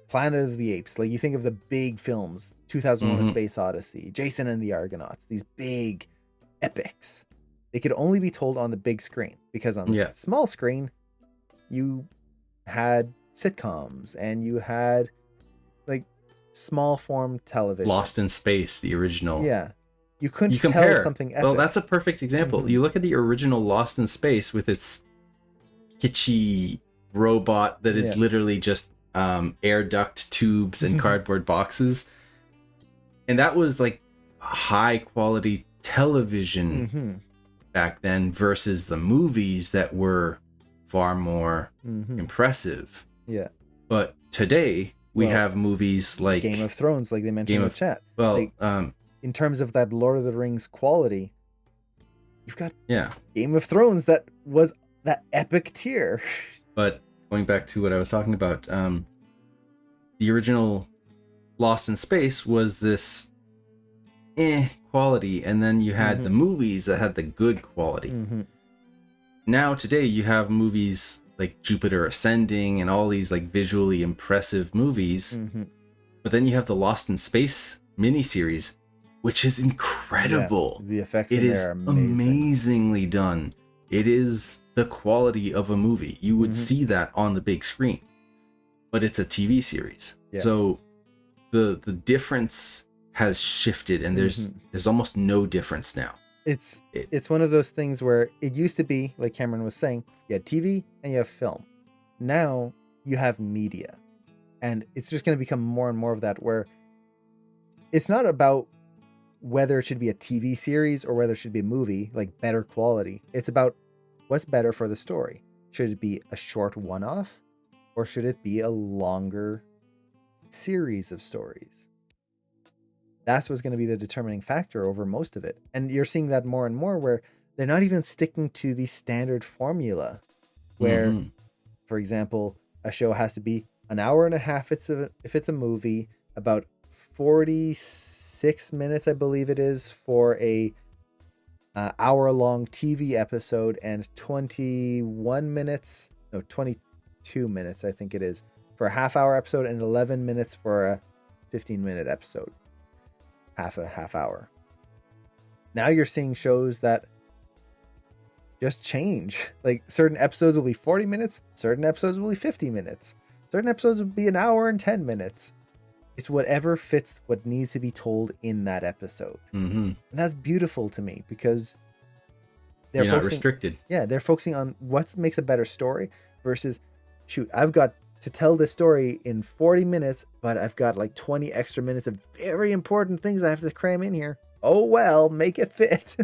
Planet of the Apes, like you think of the big films, 2001: A Space Odyssey, Jason and the Argonauts, these big epics. They could only be told on the big screen because on the small screen, you had sitcoms and you had like small form television. Lost in Space, the original. Yeah. You couldn't You compare. tell something epic. Well, that's a perfect example. You look at the original Lost in Space with its kitschy robot that is literally just air duct tubes and cardboard boxes. And that was like high quality television back then versus the movies that were far more impressive. Yeah. But today we have movies like Game of Thrones, like they mentioned in the chat. Well, like, in terms of that Lord of the Rings quality, you've got yeah, Game of Thrones that was that epic tier. But going back to what I was talking about, the original Lost in Space was this quality, and then you had the movies that had the good quality. Now today you have movies like Jupiter Ascending and all these like visually impressive movies, but then you have the Lost in Space miniseries, which is incredible. Yeah, the effects it in is there are amazing. Amazingly done. It is the quality of a movie. You would see that on the big screen, but it's a TV series. Yeah. So the difference has shifted, and there's almost no difference now. It's one of those things where it used to be, like Cameron was saying, you had TV and you have film. Now you have media, and it's just going to become more and more of that, where it's not about whether it should be a TV series or whether it should be a movie, like better quality. It's about what's better for the story. Should it be a short one-off, or should it be a longer series of stories? That's what's going to be the determining factor over most of it. And you're seeing that more and more, where they're not even sticking to the standard formula, where, for example, a show has to be an hour and a half if it's a movie, about 46 minutes, I believe it is, for a hour-long TV episode, and 22 minutes, I think it is, for a half-hour episode, and 11 minutes for a 15-minute episode. Half hour. Now you're seeing shows that just change. Like certain episodes will be 40 minutes, certain episodes will be 50 minutes, certain episodes will be an hour and 10 minutes. It's whatever fits what needs to be told in that episode. And that's beautiful to me, because you're not restricted. Yeah, they're focusing on what makes a better story versus, shoot, I've got to tell this story in 40 minutes, but I've got like 20 extra minutes of very important things I have to cram in here. Oh well, make it fit.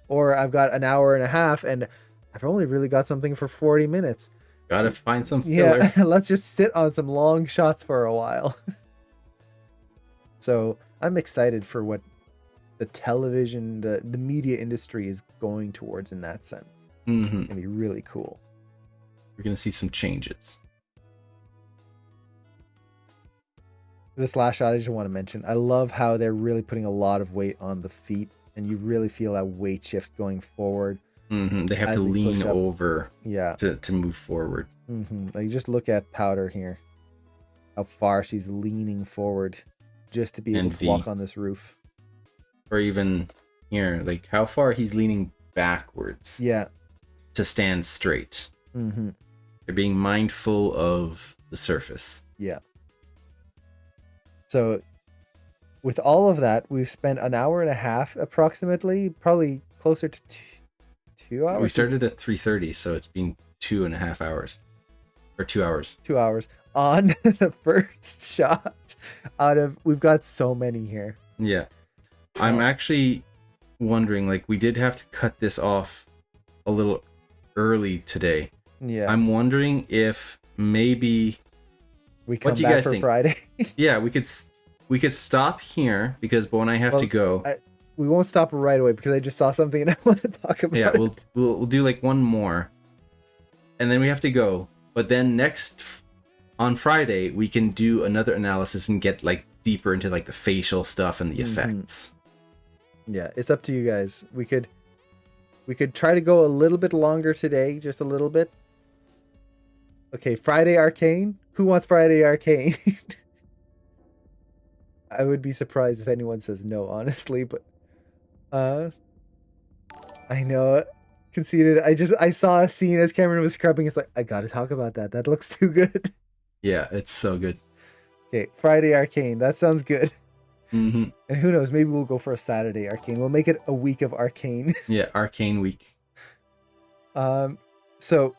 Or I've got an hour and a half and I've only really got something for 40 minutes. Gotta find some filler. Yeah, let's just sit on some long shots for a while. So I'm excited for what the television, the media industry is going towards in that sense. It's gonna be really cool. We're going to see some changes. This last shot I just want to mention. I love how they're really putting a lot of weight on the feet and you really feel that weight shift going forward. They have as to they lean push up. over Yeah. to move forward. Like just look at Powder here. How far she's leaning forward just to be able And to V. walk on this roof. Or even here, like how far he's leaning backwards Yeah. to stand straight. Mm-hmm. They're being mindful of the surface. Yeah. So with all of that, we've spent an hour and a half approximately, probably closer to 2 hours. We started at 3:30, so it's been 2.5 hours. Or 2 hours. 2 hours on the first shot out of, we've got so many here. Yeah. I'm actually wondering, like, we did have to cut this off a little early today. Yeah. I'm wondering if maybe we come what do you back guys for think? Friday. Yeah, we could stop here because Bo and I have to go. We won't stop right away because I just saw something and I want to talk about Yeah, it. we'll do like one more, and then we have to go. But then on Friday we can do another analysis and get like deeper into like the facial stuff and the effects. Yeah, it's up to you guys. We could try to go a little bit longer today, just a little bit. Okay, Friday Arcane. Who wants Friday Arcane? I would be surprised if anyone says no, honestly, but I know conceded. I saw a scene as Cameron was scrubbing. It's like, I gotta talk about that. That looks too good. Yeah, it's so good. Okay, Friday Arcane. That sounds good. Mm-hmm. And who knows? Maybe we'll go for a Saturday Arcane. We'll make it a week of Arcane. Yeah, Arcane week. So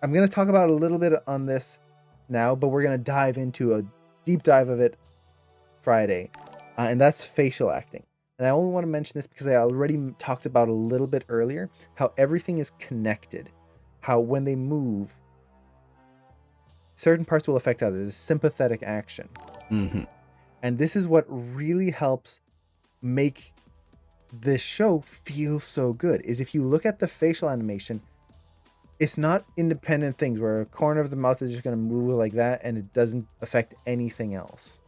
I'm gonna talk about a little bit on this now, but we're gonna dive into a deep dive of it Friday, and that's facial acting. And I only want to mention this because I already talked about a little bit earlier how everything is connected. How when they move, certain parts will affect others. Sympathetic action. Mm-hmm. And this is what really helps make this show feel so good. Is if you look at the facial animation, it's not independent things where a corner of the mouth is just going to move like that and it doesn't affect anything else.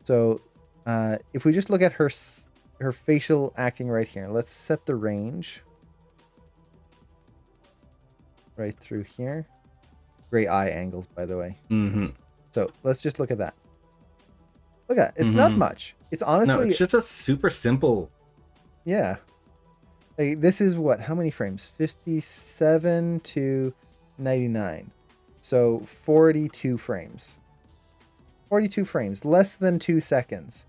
So if we just look at her facial acting right here, let's set the range right through here. Great eye angles, by the way. Mm-hmm. So let's just look at that. Look at it. It's not much. It's honestly, no, it's just a super simple. Yeah. Like, this is what? How many frames? 57 to 99. So 42 frames. 42 frames. Less than 2 seconds.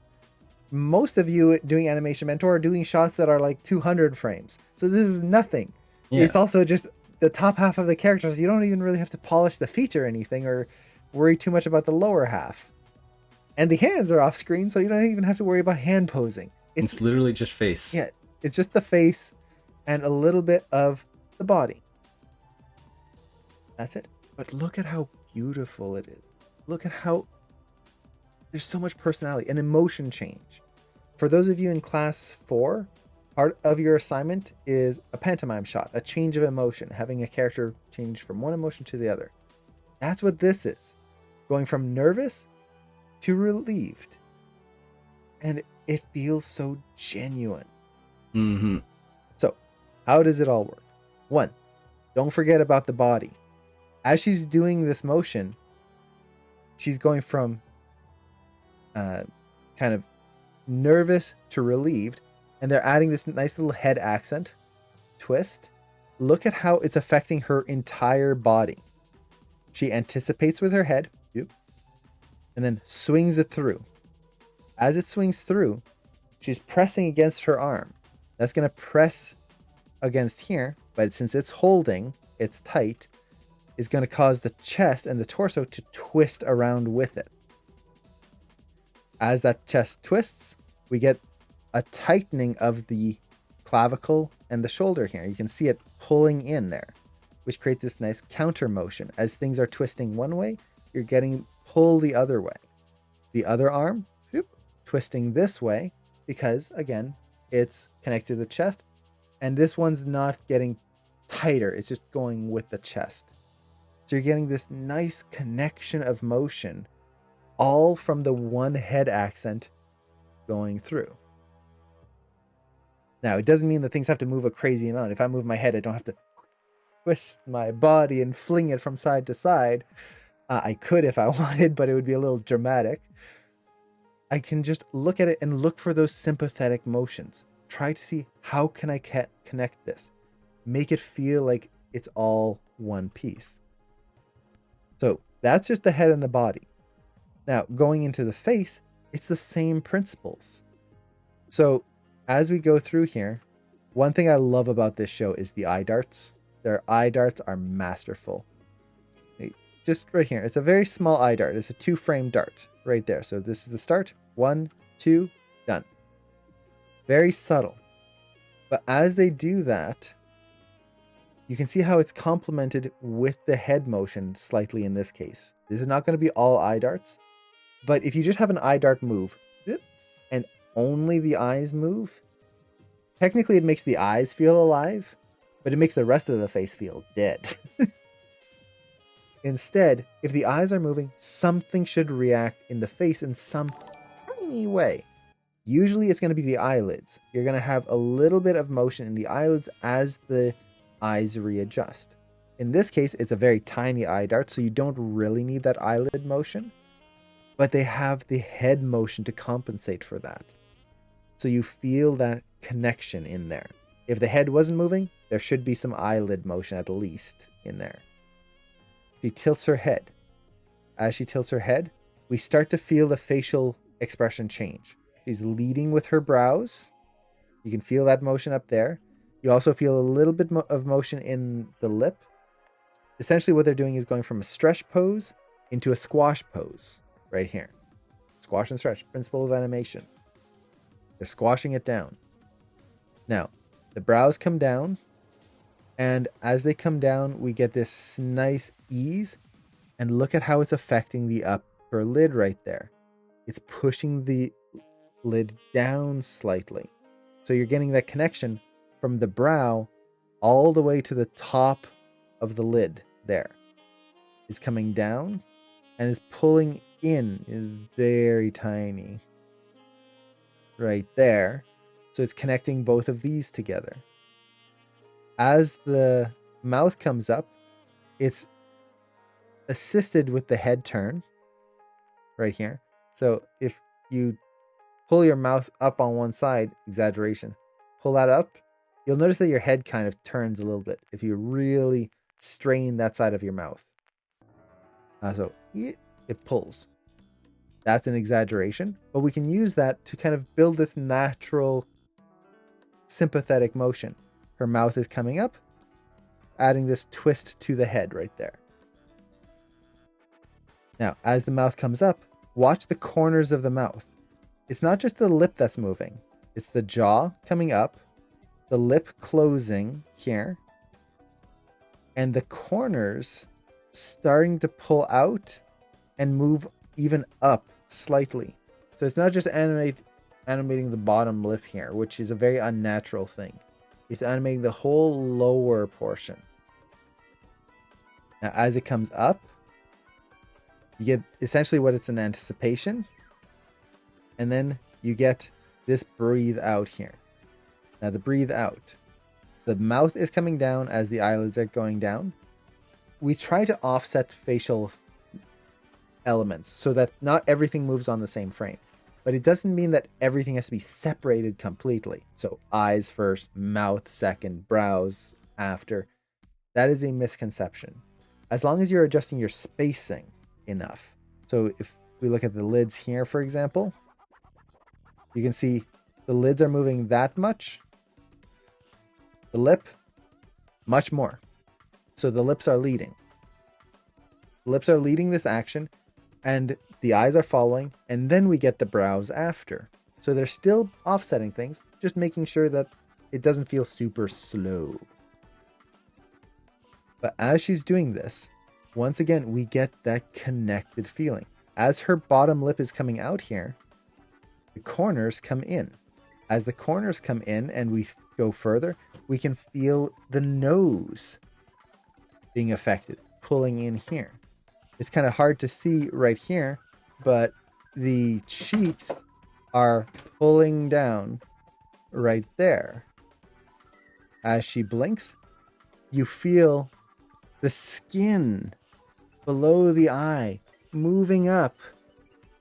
Most of you doing Animation Mentor are doing shots that are like 200 frames. So this is nothing. Yeah. It's also just the top half of the characters. You don't even really have to polish the feet or anything or worry too much about the lower half. And the hands are off screen, so you don't even have to worry about hand posing. It's literally just face. Yeah, it's just the face and a little bit of the body. That's it. But look at how beautiful it is. Look at how there's so much personality and emotion change. For those of you in class 4, part of your assignment is a pantomime shot, a change of emotion, having a character change from one emotion to the other. That's what this is. Going from nervous to relieved. And it feels so genuine. Mm-hmm. So, how does it all work? 1, don't forget about the body. As she's doing this motion, she's going from kind of nervous to relieved, and they're adding this nice little head accent twist. Look at how it's affecting her entire body. She anticipates with her head, and then swings it through. As it swings through, she's pressing against her arm. That's going to press against here, but since it's holding, it's tight, is going to cause the chest and the torso to twist around with it. As that chest twists, we get a tightening of the clavicle and the shoulder here. You can see it pulling in there, which creates this nice counter motion. As things are twisting one way, you're getting pull the other way. The other arm, twisting this way, because again, it's connected to the chest, and this one's not getting tighter, it's just going with the chest. So you're getting this nice connection of motion, all from the one head accent going through. Now, it doesn't mean that things have to move a crazy amount. If I move my head, I don't have to twist my body and fling it from side to side. I could if I wanted, but it would be a little dramatic. I can just look at it and look for those sympathetic motions. Try to see how can I connect this. Make it feel like it's all one piece. So that's just the head and the body. Now, going into the face, it's the same principles. So as we go through here, one thing I love about this show is the eye darts. Their eye darts are masterful. Just right here, it's a very small eye dart. It's a 2-frame dart right there. So this is the start. 1, 2, done. Very subtle. But as they do that, you can see how it's complemented with the head motion slightly in this case. This is not going to be all eye darts. But if you just have an eye dart move, and only the eyes move, technically it makes the eyes feel alive, but it makes the rest of the face feel dead. Instead, if the eyes are moving, something should react in the face in some tiny way. Usually it's going to be the eyelids. You're going to have a little bit of motion in the eyelids as the eyes readjust. In this case, it's a very tiny eye dart, so you don't really need that eyelid motion. But they have the head motion to compensate for that. So you feel that connection in there. If the head wasn't moving, there should be some eyelid motion at least in there. She tilts her head. As she tilts her head, we start to feel the facial expression change. She's leading with her brows. You can feel that motion up there. You also feel a little bit of motion in the lip. Essentially what they're doing is going from a stretch pose into a squash pose right here. Squash and stretch, principle of animation. They're squashing it down. Now, the brows come down. And as they come down, we get this nice ease. And look at how it's affecting the upper lid right there. It's pushing the lid down slightly. So you're getting that connection from the brow all the way to the top of the lid there. It's coming down and is pulling in, is very tiny. Right there. So it's connecting both of these together. As the mouth comes up, it's assisted with the head turn right here. So if you pull your mouth up on one side, exaggeration, pull that up, you'll notice that your head kind of turns a little bit if you really strain that side of your mouth. So it pulls. That's an exaggeration, but we can use that to kind of build this natural sympathetic motion. Her mouth is coming up, adding this twist to the head right there. Now, as the mouth comes up, watch the corners of the mouth. It's not just the lip that's moving. It's the jaw coming up, the lip closing here, and the corners starting to pull out and move even up slightly. So it's not just animating the bottom lip here, which is a very unnatural thing. It's animating the whole lower portion. Now, as it comes up, you get essentially what it's an anticipation. And then you get this breathe out here. Now, the breathe out. The mouth is coming down as the eyelids are going down. We try to offset facial elements so that not everything moves on the same frame. But it doesn't mean that everything has to be separated completely. So eyes first, mouth second, brows after. That is a misconception. As long as you're adjusting your spacing enough. So if we look at the lids here, for example, you can see the lids are moving that much. The lip, much more. So the lips are leading. The lips are leading this action, and the eyes are following, and then we get the brows after. So they're still offsetting things, just making sure that it doesn't feel super slow. But as she's doing this, once again, we get that connected feeling. As her bottom lip is coming out here, the corners come in. As the corners come in and we go further, we can feel the nose being affected, pulling in here. It's kind of hard to see right here, but the cheeks are pulling down right there. As she blinks, you feel the skin below the eye moving up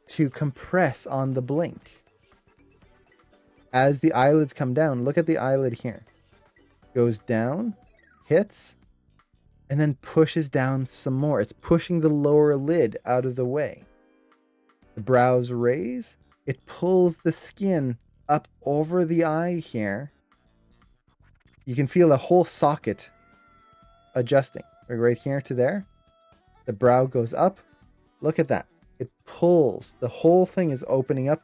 to compress on the blink. As the eyelids come down, look at the eyelid here. Goes down, hits, and then pushes down some more. It's pushing the lower lid out of the way. The brows raise. It pulls the skin up over the eye here. You can feel the whole socket adjusting. Right here to there. The brow goes up. Look at that. It pulls. The whole thing is opening up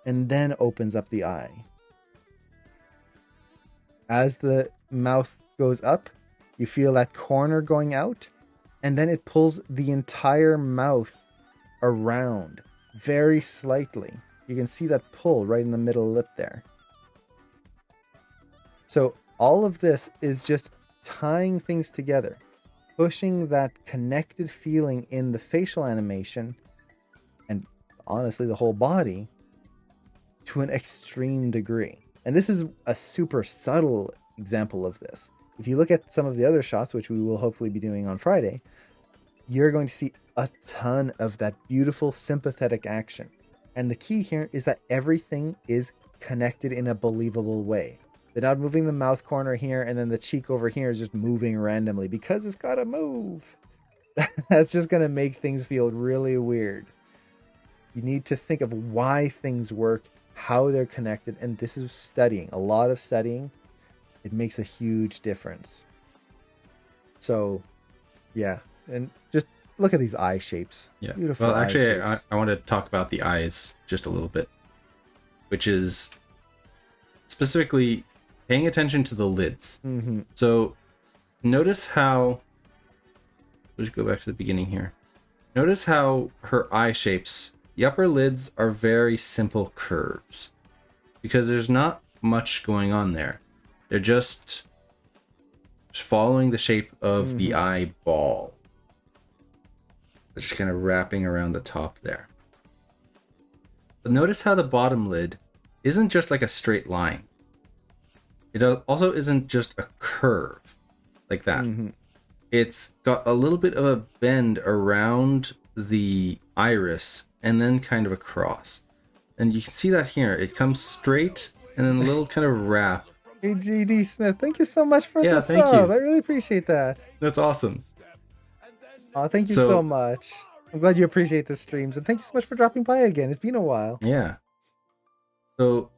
and then opens up the eye. As the mouth goes up, you feel that corner going out, and then it pulls the entire mouth around very slightly. You can see that pull right in the middle lip there. So all of this is just tying things together, pushing that connected feeling in the facial animation, and honestly the whole body, to an extreme degree. And this is a super subtle example of this. If you look at some of the other shots, which we will hopefully be doing on Friday, you're going to see a ton of that beautiful sympathetic action. And the key here is that everything is connected in a believable way. They're not moving the mouth corner here and then the cheek over here is just moving randomly because it's got to move. That's just going to make things feel really weird. You need to think of why things work, how they're connected, and this is studying, a lot of studying. It makes a huge difference. So, yeah, and just look at these eye shapes. Yeah. Beautiful. Well, actually, shapes. I want to talk about the eyes just a little bit, which is specifically paying attention to the lids. Mm-hmm. So, notice how. Let's go back to the beginning here. Notice how her eye shapes. The upper lids are very simple curves because there's not much going on there. They're just following the shape of the eyeball. They're just kind of wrapping around the top there. But notice how the bottom lid isn't just like a straight line. It also isn't just a curve like that. Mm-hmm. It's got a little bit of a bend around the iris and then kind of across. And you can see that here. It comes straight and then a little kind of wrap. Hey, GD Smith, thank you so much for the thank sub. you. I really appreciate that. That's awesome. Oh, thank you so much. I'm glad you appreciate the streams, and thank you so much for dropping by again. It's been a while. Yeah. So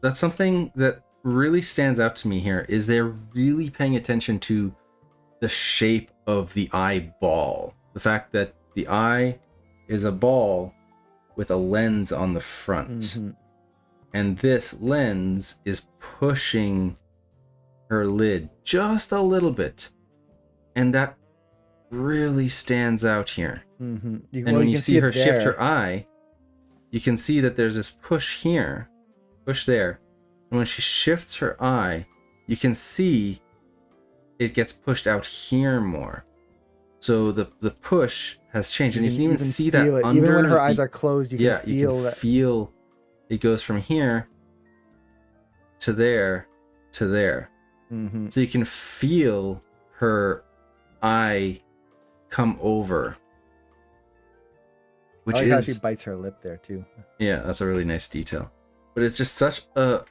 that's something that really stands out to me here is they're really paying attention to the shape of the eyeball. The fact that the eye is a ball with a lens on the front. Mm-hmm. And this lens is pushing her lid just a little bit. And that really stands out here. Mm-hmm. And when you see her shift her eye, you can see that there's this push here, push there. And when she shifts her eye, you can see it gets pushed out here more. So the push has changed. And you can even see that it. under even when her eyes are closed, you can feel you can feel it goes from here to there to there. Mm-hmm. So you can feel her eye come over. Which how she bites her lip there too. Yeah, that's a really nice detail. But it's just such an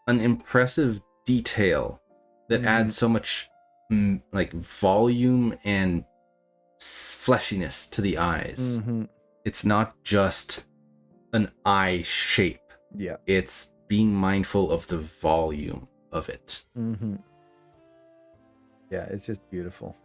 impressive detail that adds so much like volume and fleshiness to the eyes. Mm-hmm. It's not just an eye shape. Yeah. It's being mindful of the volume of it. Mm-hmm. Yeah, it's just beautiful.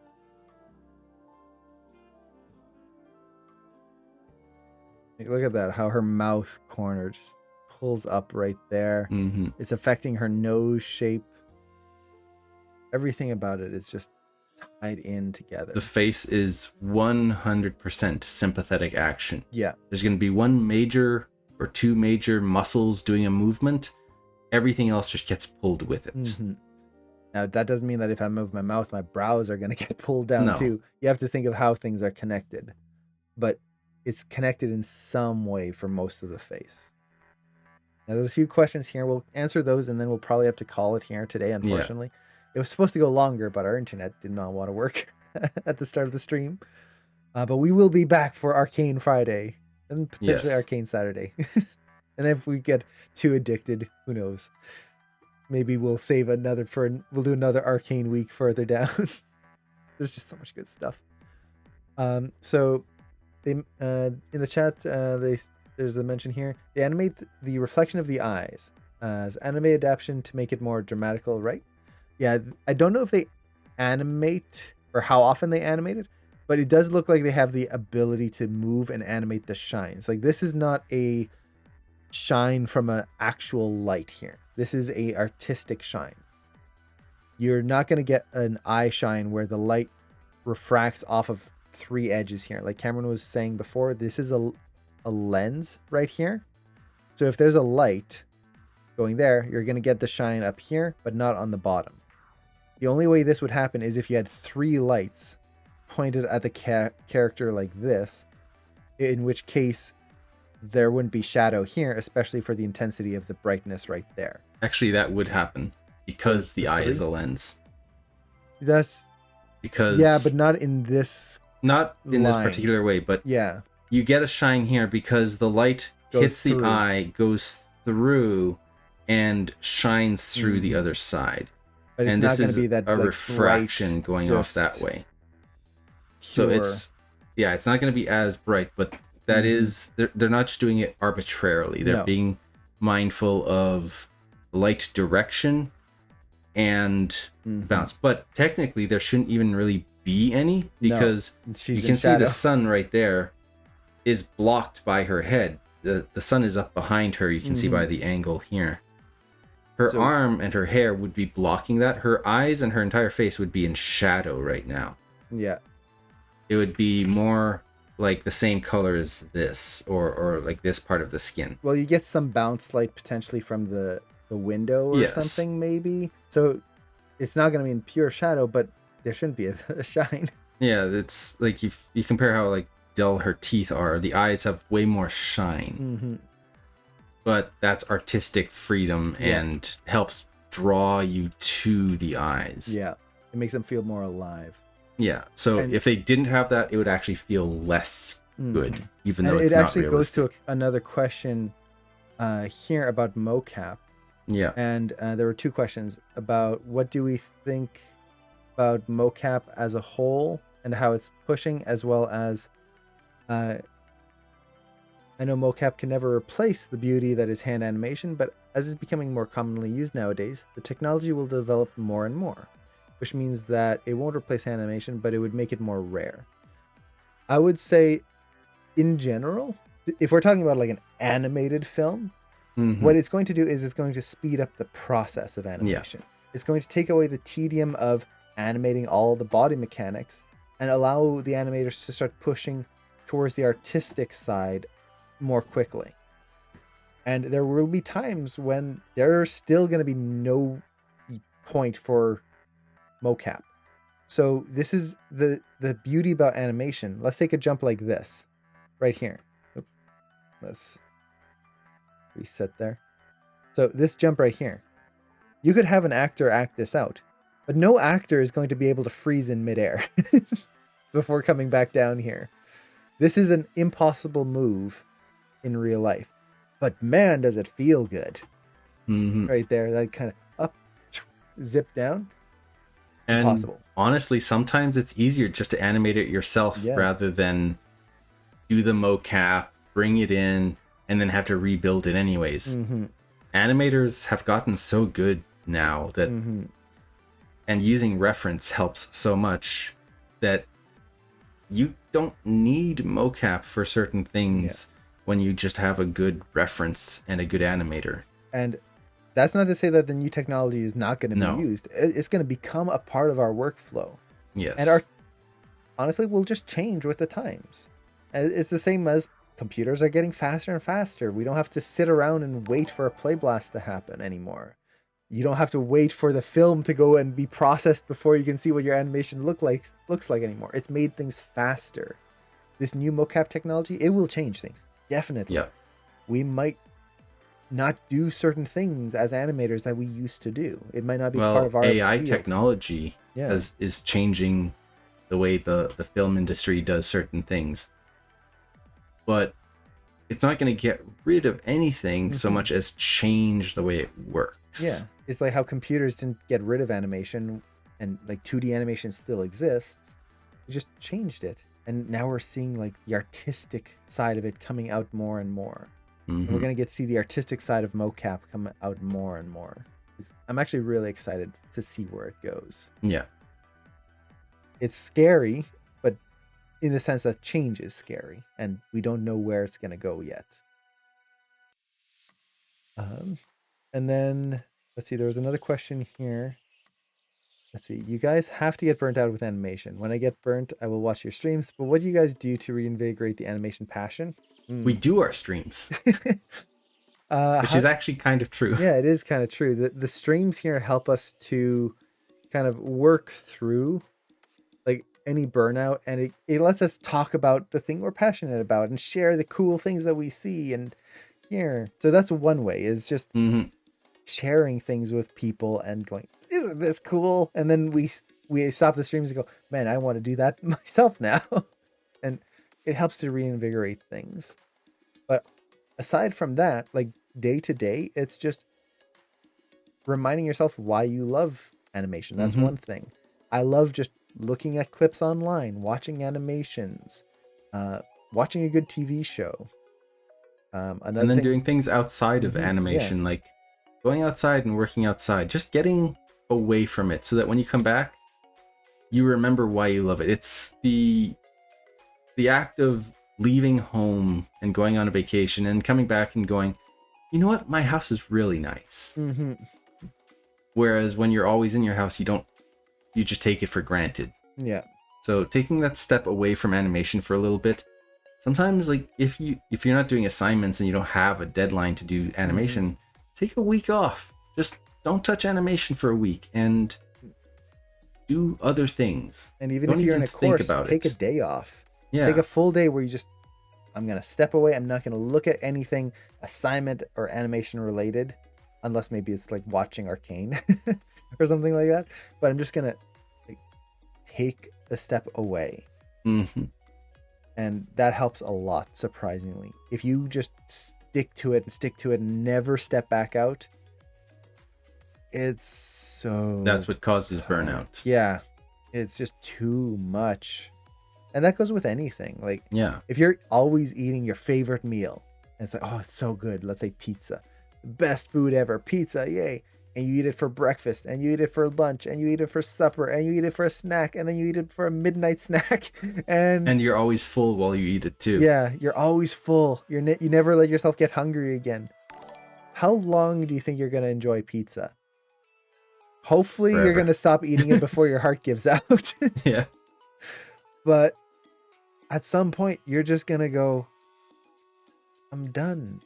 Look at that, how her mouth corner just pulls up right there. Mm-hmm. It's affecting her nose shape. Everything about it is just tied in together. The face is 100% sympathetic action. Yeah. There's going to be one major or two major muscles doing a movement. Everything else just gets pulled with it. Mm-hmm. Now, that doesn't mean that if I move my mouth, my brows are going to get pulled down too. You have to think of how things are connected. But it's connected in some way for most of the face. Now, there's a few questions here. We'll answer those, and then we'll probably have to call it here today, unfortunately. It was supposed to go longer, but our internet did not want to work at the start of the stream. But we will be back for Arcane Friday and potentially Yes. Arcane Saturday. And if we get too addicted, who knows? Maybe we'll save we'll do another Arcane week further down. There's just so much good stuff. So they in the chat there's a mention here. They animate the reflection of the eyes as anime adaptation to make it more dramatical, right? Yeah, I don't know if they animate or how often they animate it, but it does look like they have the ability to move and animate the shines. Like, this is not a shine from an actual light here. This is a artistic shine. You're not going to get an eye shine where the light refracts off of 3 edges here. Like Cameron was saying before, this is a lens right here. So if there's a light going there, you're going to get the shine up here, but not on the bottom. The only way this would happen is if you had 3 lights pointed at the character like this, in which case there wouldn't be shadow here, especially for the intensity of the brightness right there. Actually, that would happen because the eye is a lens. That's Because yeah, but not in this this particular way, but yeah, you get a shine here because the light hits the eye, goes through, and shines through the other side. But it's and not this going is to be that a like, refraction bright, going off that way. pure. So it's not going to be as bright, but that is they're not just doing it arbitrarily. They're being mindful of light direction and bounce. But technically, there shouldn't even really be any, because you can see the sun right there is blocked by her head. The sun is up behind her. You can see by the angle here. Her arm and her hair would be blocking that. Her eyes and her entire face would be in shadow right now. Yeah. It would be more like the same color as this, or like this part of the skin. Well, you get some bounce light potentially from the window or something, maybe. So it's not going to be in pure shadow, but there shouldn't be a shine. Yeah, it's like you compare how like dull her teeth are. The eyes have way more shine. But that's artistic freedom and helps draw you to the eyes. Yeah, it makes them feel more alive. Yeah, so if they didn't have that, it would actually feel less good, even though it's not realistic. It actually goes to another question here about mocap. Yeah. And there were 2 questions about what do we think about mocap as a whole and how it's pushing, as well as I know mocap can never replace the beauty that is hand animation, but as it's becoming more commonly used nowadays, the technology will develop more and more, which means that it won't replace animation, but it would make it more rare. I would say, in general, if we're talking about like an animated film, what it's going to do is it's going to speed up the process of animation. Yeah. It's going to take away the tedium of animating all the body mechanics and allow the animators to start pushing towards the artistic side more quickly. And there will be times when there's still going to be no point for mocap. So this is the beauty about animation. Let's take a jump like this right here. Oop. Let's reset there. So this jump right here, you could have an actor act this out, but no actor is going to be able to freeze in midair before coming back down here. This is an impossible move in real life, but man, does it feel good. Right there, that kind of up, zip down. And possible. Honestly, sometimes it's easier just to animate it yourself rather than do the mocap, bring it in, and then have to rebuild it anyways. Animators have gotten so good now that and using reference helps so much that you don't need mocap for certain things when you just have a good reference and a good animator. And that's not to say that the new technology is not going to be used. It's going to become a part of our workflow. Yes. And honestly, we'll just change with the times. It's the same as computers are getting faster and faster. We don't have to sit around and wait for a play blast to happen anymore. You don't have to wait for the film to go and be processed before you can see what your animation looks like anymore. It's made things faster. This new mocap technology, it will change things. Definitely. Yeah. We might not do certain things as animators that we used to do. It might not be part Well, of our AI field. technology Yeah. is changing the way the film industry does certain things. But it's not going to get rid of anything so much as change the way it works. Yeah. It's like how computers didn't get rid of animation and like 2D animation still exists. It just changed it. And now we're seeing like the artistic side of it coming out more and more. And we're going to get to see the artistic side of mocap come out more and more. I'm actually really excited to see where it goes. Yeah. It's scary, but in the sense that change is scary, and we don't know where it's going to go yet. And then, let's see, there was another question here. Let's see, you guys have to get burnt out with animation. When I get burnt, I will watch your streams, but what do you guys do to reinvigorate the animation passion? We do our streams. Which is actually kind of true. Yeah, it is kind of true. The streams here help us to kind of work through like any burnout, and it lets us talk about the thing we're passionate about and share the cool things that we see and hear. So that's one way, is just sharing things with people and going, isn't this cool? And then we stop the streams and go, man, I want to do that myself now. And it helps to reinvigorate things. But aside from that, like day to day, it's just reminding yourself why you love animation. That's one thing. I love just looking at clips online, watching animations, watching a good TV show. And then doing things outside of animation, like going outside and working outside, just getting away from it so that when you come back, you remember why you love it. It's the act of leaving home and going on a vacation and coming back and going, you know what, my house is really nice. Whereas when you're always in your house, you just take it for granted. Yeah. So taking that step away from animation for a little bit, sometimes like if you're not doing assignments and you don't have a deadline to do animation, take a week off. Just don't touch animation for a week and do other things. And even if you're in a course, take a day off. Yeah. Take a full day where I'm going to step away. I'm not going to look at anything assignment or animation related, unless maybe it's like watching Arcane or something like that. But I'm just going to take a step away. And that helps a lot, surprisingly. If you just stick to it and never step back out, that's what causes burnout. Yeah. It's just too much. And that goes with anything. Like, if you're always eating your favorite meal, and it's like, oh, it's so good. Let's say pizza. Best food ever. Pizza, yay. And you eat it for breakfast, and you eat it for lunch, and you eat it for supper, and you eat it for a snack, and then you eat it for a midnight snack. And you're always full while you eat it too. Yeah, you're always full. You never let yourself get hungry again. How long do you think you're going to enjoy pizza? Hopefully Forever. You're going to stop eating it before your heart gives out. Yeah. But at some point, you're just going to go, I'm done.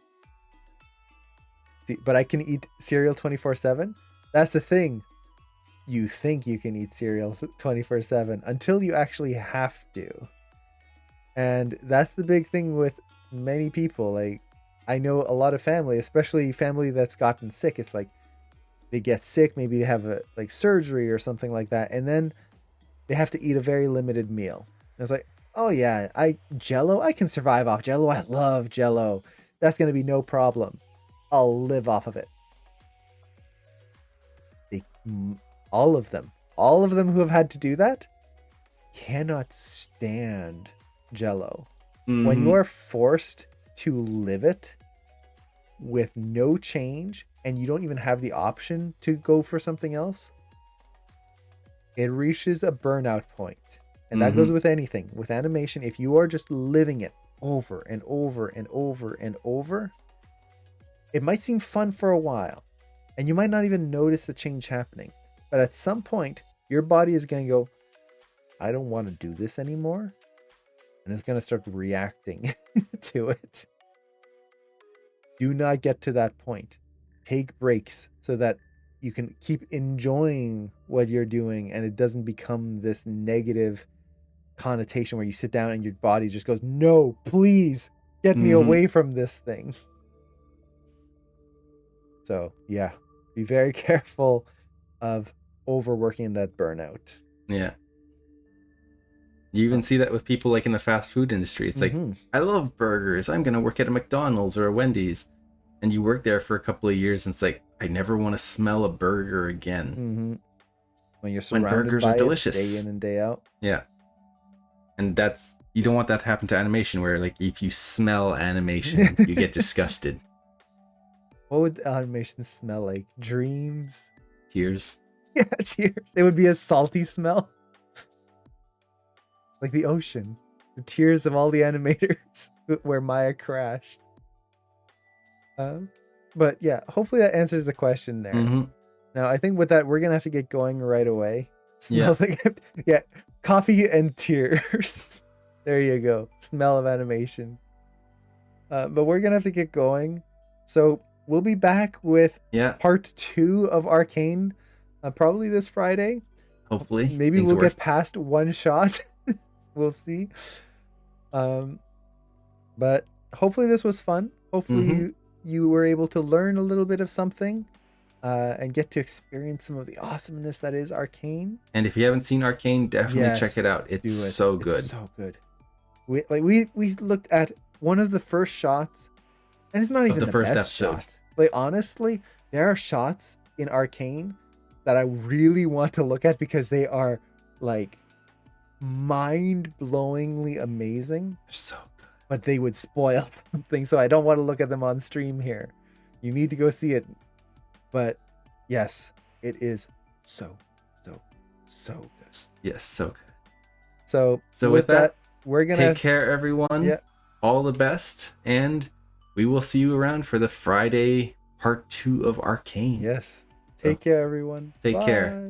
But I can eat cereal 24/7. That's the thing. You think you can eat cereal 24/7 until you actually have to. And that's the big thing with many people. Like, I know a lot of family, especially family that's gotten sick. It's like they get sick, maybe they have a surgery or something like that, and then they have to eat a very limited meal. And it's like, oh yeah, Jell-O, I can survive off Jell-O. I love Jell-O. That's gonna be no problem. I'll live off of it. All of them who have had to do that cannot stand Jell-O. When you are forced to live it with no change and you don't even have the option to go for something else, it reaches a burnout point. And that goes with anything. With animation, if you are just living it over and over and over and over, it might seem fun for a while, and you might not even notice the change happening. But at some point, your body is going to go, I don't want to do this anymore. And it's going to start reacting to it. Do not get to that point. Take breaks so that you can keep enjoying what you're doing and it doesn't become this negative connotation where you sit down and your body just goes, no, please get me away from this thing. So yeah, be very careful of overworking that burnout. Yeah. You even see that with people like in the fast food industry. It's like, I love burgers. I'm going to work at a McDonald's or a Wendy's. And you work there for a couple of years and it's like, I never want to smell a burger again. When you're surrounded burgers by are delicious. Day in and day out. Yeah. And you don't want that to happen to animation where like if you smell animation, you get disgusted. What would animation smell like? Dreams? Tears. Yeah, tears. It would be a salty smell. Like the ocean. The tears of all the animators where Maya crashed. But yeah, hopefully that answers the question there. Now, I think with that, we're going to have to get going right away. Smells like... Yeah, coffee and tears. There you go. Smell of animation. But we're going to have to get going. So we'll be back with part 2 of Arcane. Probably this Friday. Hopefully. Maybe we'll get past one shot. We'll see. But hopefully this was fun. Hopefully you were able to learn a little bit of something and get to experience some of the awesomeness that is Arcane. And if you haven't seen Arcane, definitely check it out. It's so good. It's so good. We looked at one of the first shots, and it's not even the first best shot. Like honestly, there are shots in Arcane that I really want to look at because they are like mind-blowingly amazing. They're so good. But they would spoil something, so I don't want to look at them on stream here. You need to go see it. But yes, it is so good. Yes, so good. So with that, we're gonna take care, everyone. Yeah. All the best, and we will see you around for the Friday part 2 of Arcane. Yes. Take care, everyone. Take care.